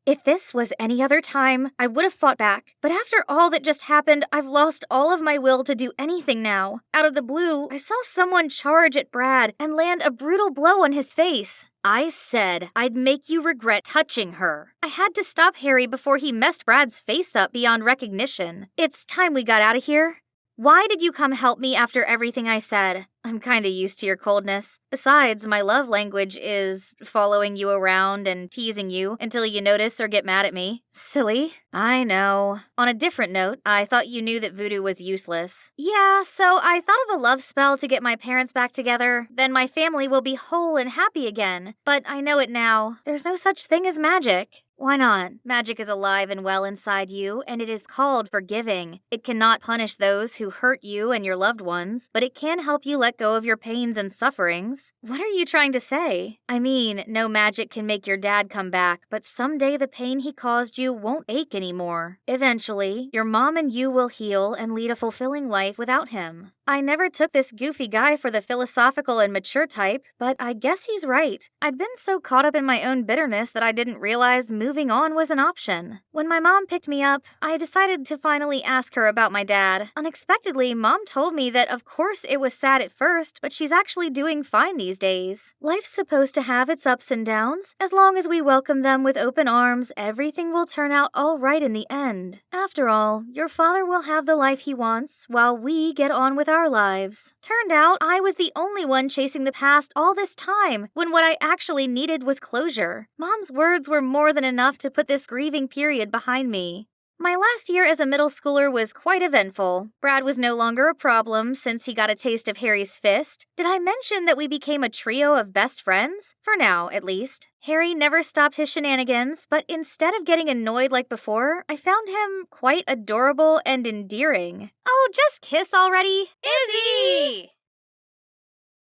If this was any other time, I would have fought back. But after all that just happened, I've lost all of my will to do anything now. Out of the blue, I saw someone charge at Brad and land a brutal blow on his face. I said I'd make you regret touching her. I had to stop Harry before he messed Brad's face up beyond recognition. It's time we got out of here. Why did you come help me after everything I said? I'm kinda used to your coldness. Besides, my love language is following you around and teasing you until you notice or get mad at me. Silly. I know. On a different note, I thought you knew that voodoo was useless. Yeah, so I thought of a love spell to get my parents back together. Then my family will be whole and happy again. But I know it now. There's no such thing as magic. Why not? Magic is alive and well inside you, and it is called forgiving. It cannot punish those who hurt you and your loved ones, but it can help you let go of your pains and sufferings. What are you trying to say? I mean, no magic can make your dad come back, but someday the pain he caused you won't ache anymore. Eventually, your mom and you will heal and lead a fulfilling life without him. I never took this goofy guy for the philosophical and mature type, but I guess he's right. I'd been so caught up in my own bitterness that I didn't realize moving on was an option. When my mom picked me up, I decided to finally ask her about my dad. Unexpectedly, Mom told me that of course it was sad at first, but she's actually doing fine these days. Life's supposed to have its ups and downs. As long as we welcome them with open arms, everything will turn out all right in the end. After all, your father will have the life he wants, while we get on with our lives. Turned out, I was the only one chasing the past all this time, when what I actually needed was closure. Mom's words were more than enough to put this grieving period behind me. My last year as a middle schooler was quite eventful. Brad was no longer a problem since he got a taste of Harry's fist. Did I mention that we became a trio of best friends? For now, at least. Harry never stopped his shenanigans, but instead of getting annoyed like before, I found him quite adorable and endearing. Oh, just kiss already. Izzy!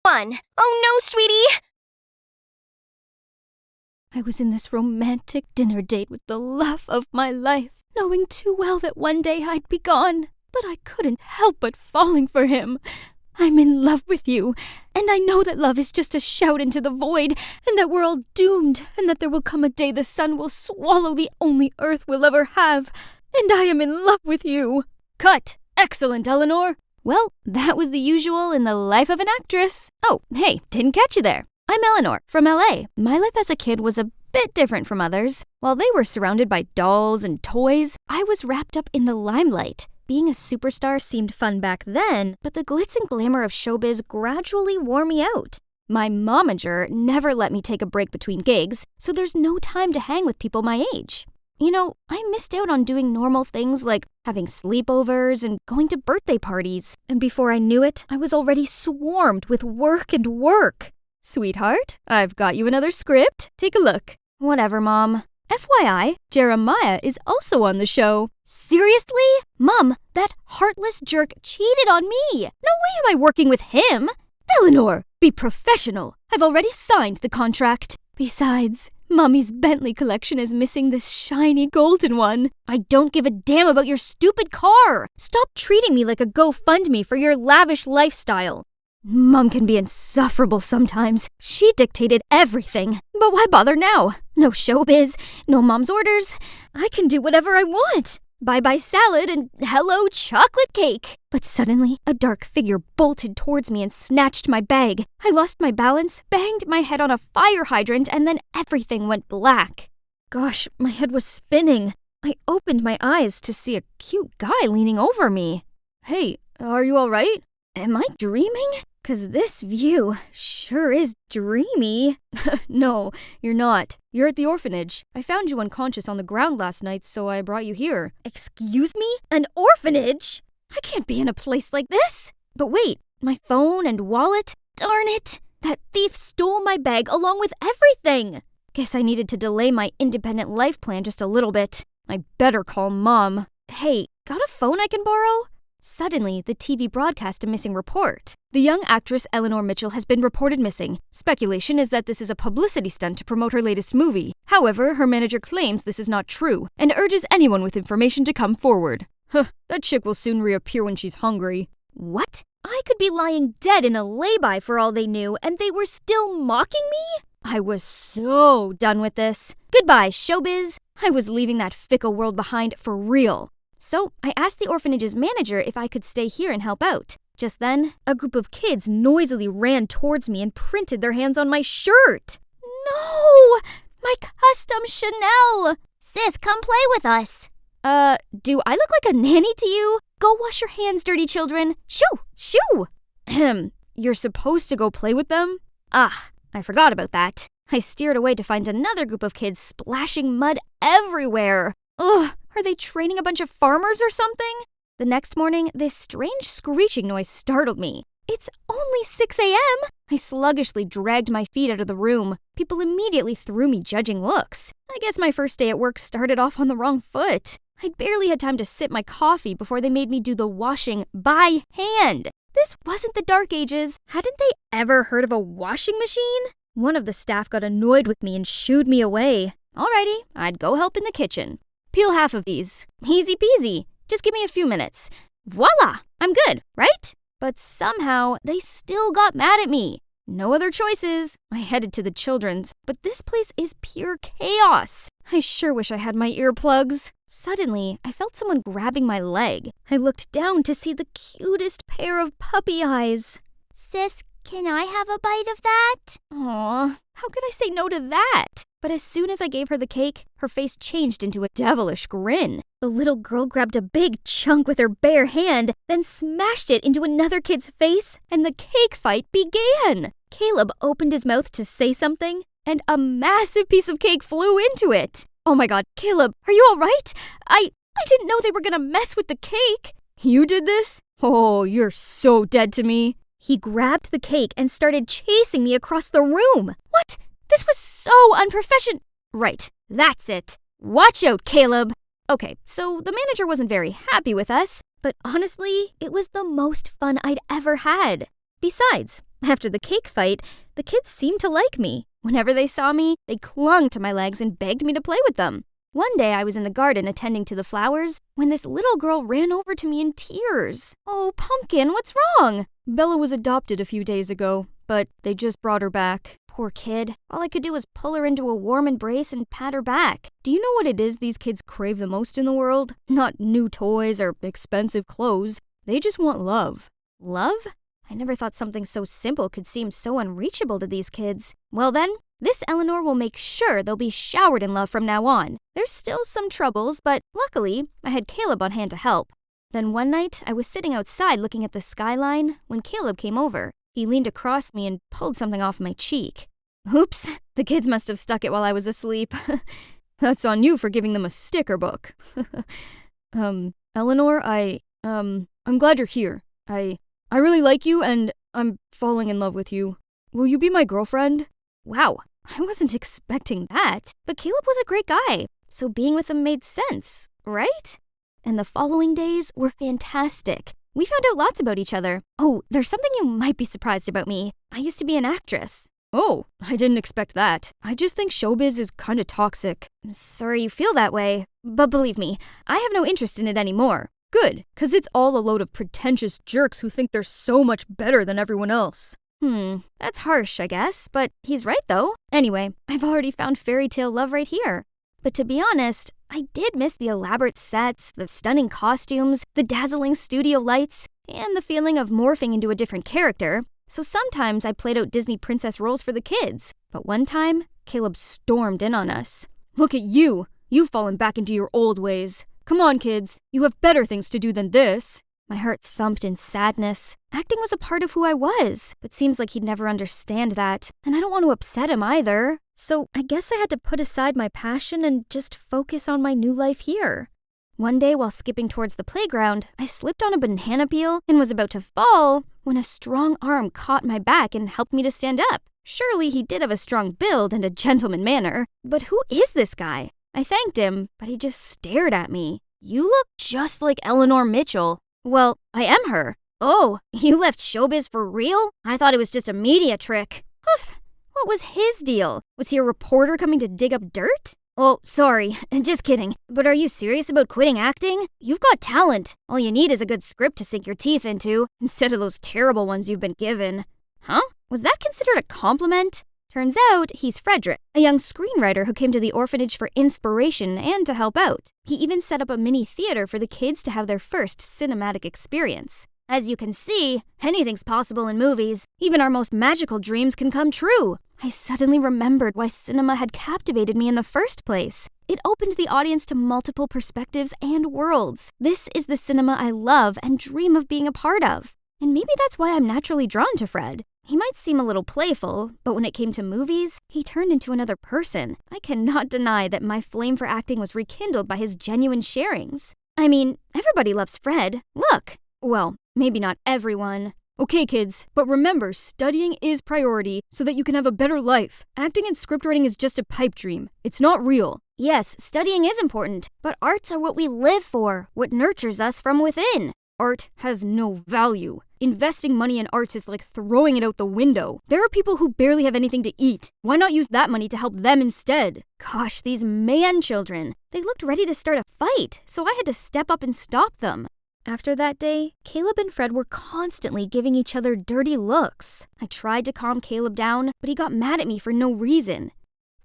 One. Oh no, sweetie! I was in this romantic dinner date with the love of my life, knowing too well that one day I'd be gone. But I couldn't help but falling for him. I'm in love with you, and I know that love is just a shout into the void, and that we're all doomed, and that there will come a day the sun will swallow the only earth we'll ever have, and I am in love with you. Cut! Excellent, Eleanor! Well, that was the usual in the life of an actress. Oh, hey, didn't catch you there. I'm Eleanor, from LA. My life as a kid was a bit different from others. While they were surrounded by dolls and toys, I was wrapped up in the limelight. Being a superstar seemed fun back then, but the glitz and glamour of showbiz gradually wore me out. My momager never let me take a break between gigs, so there's no time to hang with people my age. You know, I missed out on doing normal things like having sleepovers and going to birthday parties, and before I knew it, I was already swarmed with work and work. Sweetheart, I've got you another script. Take a look. Whatever, Mom. FYI, Jeremiah is also on the show. Seriously? Mom, that heartless jerk cheated on me. No way am I working with him. Eleanor, be professional. I've already signed the contract. Besides, Mommy's Bentley collection is missing this shiny golden one. I don't give a damn about your stupid car. Stop treating me like a GoFundMe for your lavish lifestyle. Mom can be insufferable sometimes. She dictated everything. But why bother now? No showbiz, no Mom's orders. I can do whatever I want. Bye-bye salad and hello chocolate cake. But suddenly, a dark figure bolted towards me and snatched my bag. I lost my balance, banged my head on a fire hydrant, and then everything went black. Gosh, my head was spinning. I opened my eyes to see a cute guy leaning over me. Hey, are you all right? Am I dreaming? 'Cause this view sure is dreamy. No, you're not. You're at the orphanage. I found you unconscious on the ground last night, so I brought you here. Excuse me? An orphanage? I can't be in a place like this. But wait, my phone and wallet? Darn it! That thief stole my bag along with everything. Guess I needed to delay my independent life plan just a little bit. I better call Mom. Hey, got a phone I can borrow? Suddenly, the TV broadcast a missing report. The young actress Eleanor Mitchell has been reported missing. Speculation is that this is a publicity stunt to promote her latest movie. However, her manager claims this is not true and urges anyone with information to come forward. That chick will soon reappear when she's hungry. What? I could be lying dead in a lay-by for all they knew, and they were still mocking me? I was so done with this. Goodbye, showbiz. I was leaving that fickle world behind for real. So I asked the orphanage's manager if I could stay here and help out. Just then, a group of kids noisily ran towards me and printed their hands on my shirt. No! My custom Chanel! Sis, come play with us. Do I look like a nanny to you? Go wash your hands, dirty children. Shoo! Shoo! Ahem. You're supposed to go play with them? Ah, I forgot about that. I steered away to find another group of kids splashing mud everywhere. Ugh, are they training a bunch of farmers or something? The next morning, this strange screeching noise startled me. It's only 6 a.m. I sluggishly dragged my feet out of the room. People immediately threw me judging looks. I guess my first day at work started off on the wrong foot. I'd barely had time to sip my coffee before they made me do the washing by hand. This wasn't the Dark Ages. Hadn't they ever heard of a washing machine? One of the staff got annoyed with me and shooed me away. Alrighty, I'd go help in the kitchen. Peel half of these. Easy peasy. Just give me a few minutes. Voila! I'm good, right? But somehow, they still got mad at me. No other choices. I headed to the children's, but this place is pure chaos. I sure wish I had my earplugs. Suddenly, I felt someone grabbing my leg. I looked down to see the cutest pair of puppy eyes. Sis, can I have a bite of that? Aw, how could I say no to that? But as soon as I gave her the cake, her face changed into a devilish grin. The little girl grabbed a big chunk with her bare hand, then smashed it into another kid's face, and the cake fight began. Caleb opened his mouth to say something, and a massive piece of cake flew into it. Oh my god, Caleb, are you all right? I didn't know they were gonna mess with the cake. You did this? Oh, you're so dead to me. He grabbed the cake and started chasing me across the room. What? This was so unprofessional. Right, that's it. Watch out, Caleb. Okay, so the manager wasn't very happy with us, but honestly, it was the most fun I'd ever had. Besides, after the cake fight, the kids seemed to like me. Whenever they saw me, they clung to my legs and begged me to play with them. One day I was in the garden attending to the flowers when this little girl ran over to me in tears. Oh, Pumpkin, what's wrong? Bella was adopted a few days ago, but they just brought her back. Poor kid. All I could do was pull her into a warm embrace and pat her back. Do you know what it is these kids crave the most in the world? Not new toys or expensive clothes. They just want love. Love? I never thought something so simple could seem so unreachable to these kids. Well then, this Eleanor will make sure they'll be showered in love from now on. There's still some troubles, but luckily, I had Caleb on hand to help. Then one night, I was sitting outside looking at the skyline when Caleb came over. He leaned across me and pulled something off my cheek. Oops, the kids must have stuck it while I was asleep. That's on you for giving them a sticker book. Eleanor, I'm glad you're here. I really like you and I'm falling in love with you. Will you be my girlfriend? Wow, I wasn't expecting that, but Caleb was a great guy, so being with him made sense, right? And the following days were fantastic. We found out lots about each other. Oh, there's something you might be surprised about me. I used to be an actress. Oh, I didn't expect that. I just think showbiz is kind of toxic. Sorry you feel that way, but believe me, I have no interest in it anymore. Good, 'cause it's all a load of pretentious jerks who think they're so much better than everyone else. That's harsh, I guess, but he's right though. Anyway, I've already found fairy tale love right here. But to be honest, I did miss the elaborate sets, the stunning costumes, the dazzling studio lights, and the feeling of morphing into a different character. So sometimes I played out Disney princess roles for the kids. But one time, Caleb stormed in on us. Look at you! You've fallen back into your old ways. Come on, kids. You have better things to do than this. My heart thumped in sadness. Acting was a part of who I was, but seems like he'd never understand that. And I don't want to upset him either. So I guess I had to put aside my passion and just focus on my new life here. One day while skipping towards the playground, I slipped on a banana peel and was about to fall when a strong arm caught my back and helped me to stand up. Surely he did have a strong build and a gentleman manner. But who is this guy? I thanked him, but he just stared at me. You look just like Eleanor Mitchell. Well, I am her. Oh, you left showbiz for real? I thought it was just a media trick. Oof. What was his deal? Was he a reporter coming to dig up dirt? Oh, sorry. Just kidding. But are you serious about quitting acting? You've got talent. All you need is a good script to sink your teeth into, instead of those terrible ones you've been given. Huh? Was that considered a compliment? Turns out he's Frederick, a young screenwriter who came to the orphanage for inspiration and to help out. He even set up a mini theater for the kids to have their first cinematic experience. As you can see, anything's possible in movies. Even our most magical dreams can come true. I suddenly remembered why cinema had captivated me in the first place. It opened the audience to multiple perspectives and worlds. This is the cinema I love and dream of being a part of. And maybe that's why I'm naturally drawn to Fred. He might seem a little playful, but when it came to movies, he turned into another person. I cannot deny that my flame for acting was rekindled by his genuine sharings. I mean, everybody loves Fred. Look. Well, maybe not everyone. Okay, kids, but remember, studying is priority so that you can have a better life. Acting and scriptwriting is just a pipe dream. It's not real. Yes, studying is important, but arts are what we live for, what nurtures us from within. Art has no value. Investing money in arts is like throwing it out the window. There are people who barely have anything to eat. Why not use that money to help them instead? Gosh, these man children. They looked ready to start a fight, so I had to step up and stop them. After that day, Caleb and Fred were constantly giving each other dirty looks. I tried to calm Caleb down, but he got mad at me for no reason.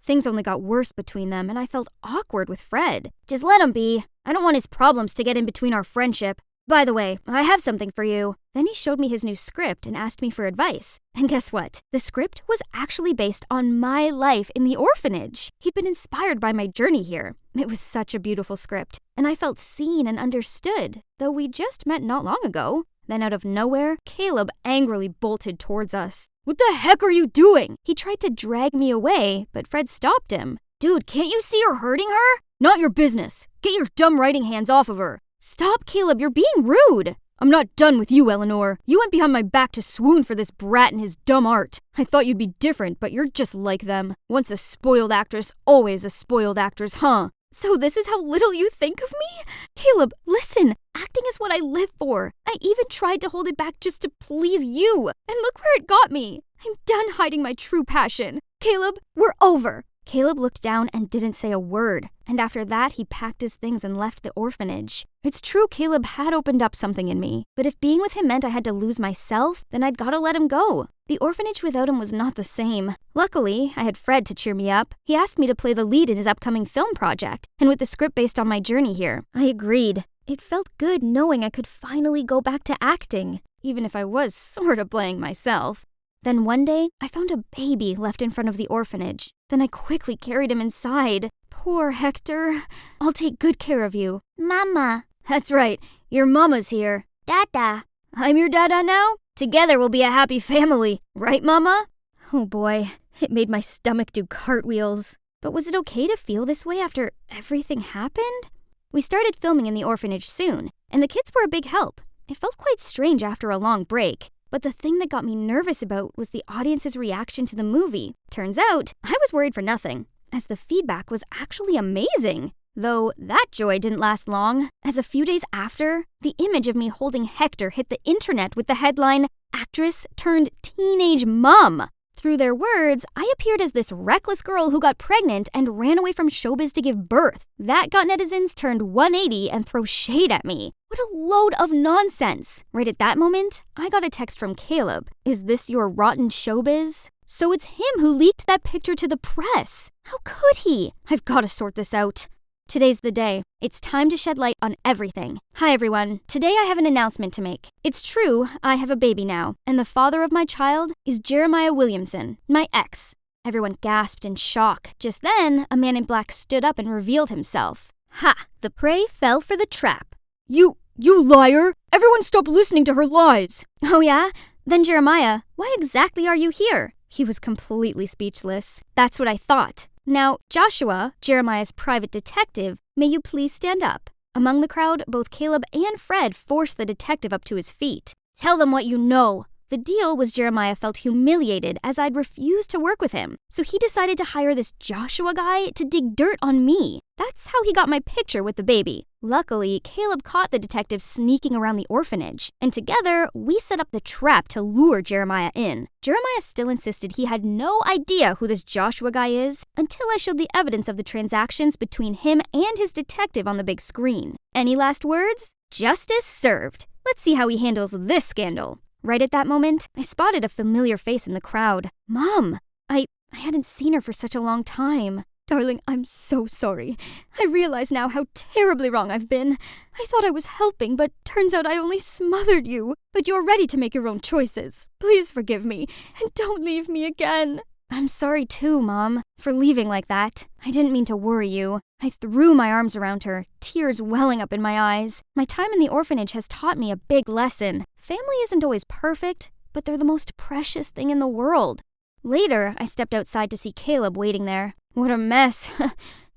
Things only got worse between them, and I felt awkward with Fred. Just let him be. I don't want his problems to get in between our friendship. By the way, I have something for you. Then he showed me his new script and asked me for advice. And guess what? The script was actually based on my life in the orphanage. He'd been inspired by my journey here. It was such a beautiful script, and I felt seen and understood, though we just met not long ago. Then out of nowhere, Caleb angrily bolted towards us. What the heck are you doing? He tried to drag me away, but Fred stopped him. Dude, can't you see you're hurting her? Not your business. Get your dumb writing hands off of her. Stop, Caleb, you're being rude. I'm not done with you, Eleanor. You went behind my back to swoon for this brat and his dumb art. I thought you'd be different, but you're just like them. Once a spoiled actress, always a spoiled actress, huh? So this is how little you think of me? Caleb, listen, acting is what I live for. I even tried to hold it back just to please you, and look where it got me. I'm done hiding my true passion. Caleb, we're over. Caleb looked down and didn't say a word, and after that he packed his things and left the orphanage. It's true Caleb had opened up something in me, but if being with him meant I had to lose myself, then I'd gotta let him go. The orphanage without him was not the same. Luckily, I had Fred to cheer me up. He asked me to play the lead in his upcoming film project, and with the script based on my journey here, I agreed. It felt good knowing I could finally go back to acting, even if I was sort of playing myself. Then one day, I found a baby left in front of the orphanage. Then I quickly carried him inside. Poor Hector. I'll take good care of you. Mama. That's right. Your mama's here. Dada. I'm your dada now? Together we'll be a happy family. Right, Mama? Oh boy, it made my stomach do cartwheels. But was it okay to feel this way after everything happened? We started filming in the orphanage soon, and the kids were a big help. It felt quite strange after a long break. But the thing that got me nervous about was the audience's reaction to the movie. Turns out, I was worried for nothing, as the feedback was actually amazing. Though that joy didn't last long, as a few days after, the image of me holding Hector hit the internet with the headline, "Actress turned teenage mom." Through their words, I appeared as this reckless girl who got pregnant and ran away from showbiz to give birth. That got netizens turned 180 and throw shade at me. What a load of nonsense. Right at that moment, I got a text from Caleb. Is this your rotten showbiz? So it's him who leaked that picture to the press. How could he? I've got to sort this out. Today's the day. It's time to shed light on everything. Hi everyone. Today I have an announcement to make. It's true, I have a baby now, and the father of my child is Jeremiah Williamson, my ex. Everyone gasped in shock. Just then, a man in black stood up and revealed himself. Ha! The prey fell for the trap. You liar! Everyone stop listening to her lies! Oh yeah? Then Jeremiah, why exactly are you here? He was completely speechless. That's what I thought. Now, Joshua, Jeremiah's private detective, may you please stand up? Among the crowd, both Caleb and Fred forced the detective up to his feet. Tell them what you know. The deal was Jeremiah felt humiliated as I'd refused to work with him, so he decided to hire this Joshua guy to dig dirt on me. That's how he got my picture with the baby. Luckily, Caleb caught the detective sneaking around the orphanage, and together, we set up the trap to lure Jeremiah in. Jeremiah still insisted he had no idea who this Joshua guy is until I showed the evidence of the transactions between him and his detective on the big screen. Any last words? Justice served. Let's see how he handles this scandal. Right at that moment, I spotted a familiar face in the crowd. Mom! I hadn't seen her for such a long time. Darling, I'm so sorry. I realize now how terribly wrong I've been. I thought I was helping, but turns out I only smothered you. But you're ready to make your own choices. Please forgive me, and don't leave me again. I'm sorry too, Mom, for leaving like that. I didn't mean to worry you. I threw my arms around her, tears welling up in my eyes. My time in the orphanage has taught me a big lesson. Family isn't always perfect, but they're the most precious thing in the world. Later, I stepped outside to see Caleb waiting there. What a mess.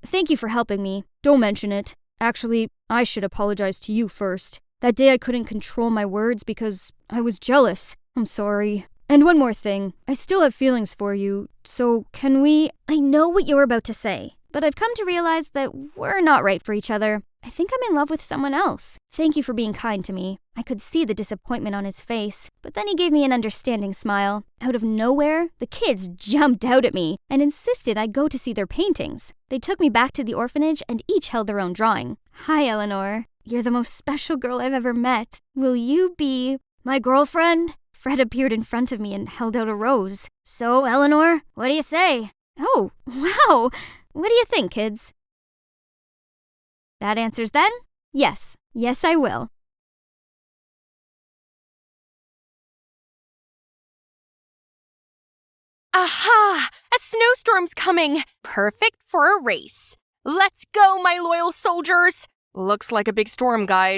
Thank you for helping me. Don't mention it. Actually, I should apologize to you first. That day I couldn't control my words because I was jealous. I'm sorry. And one more thing. I still have feelings for you, so can we— I know what you're about to say, but I've come to realize that we're not right for each other. I think I'm in love with someone else. Thank you for being kind to me. I could see the disappointment on his face, but then he gave me an understanding smile. Out of nowhere, the kids jumped out at me and insisted I go to see their paintings. They took me back to the orphanage and each held their own drawing. Hi, Eleanor. You're the most special girl I've ever met. Will you be my girlfriend? Fred appeared in front of me and held out a rose. So, Eleanor, what do you say? Oh, wow. What do you think, kids? That answers then? Yes. Yes, I will. Aha! A snowstorm's coming! Perfect for a race. Let's go, my loyal soldiers! Looks like a big storm, guys.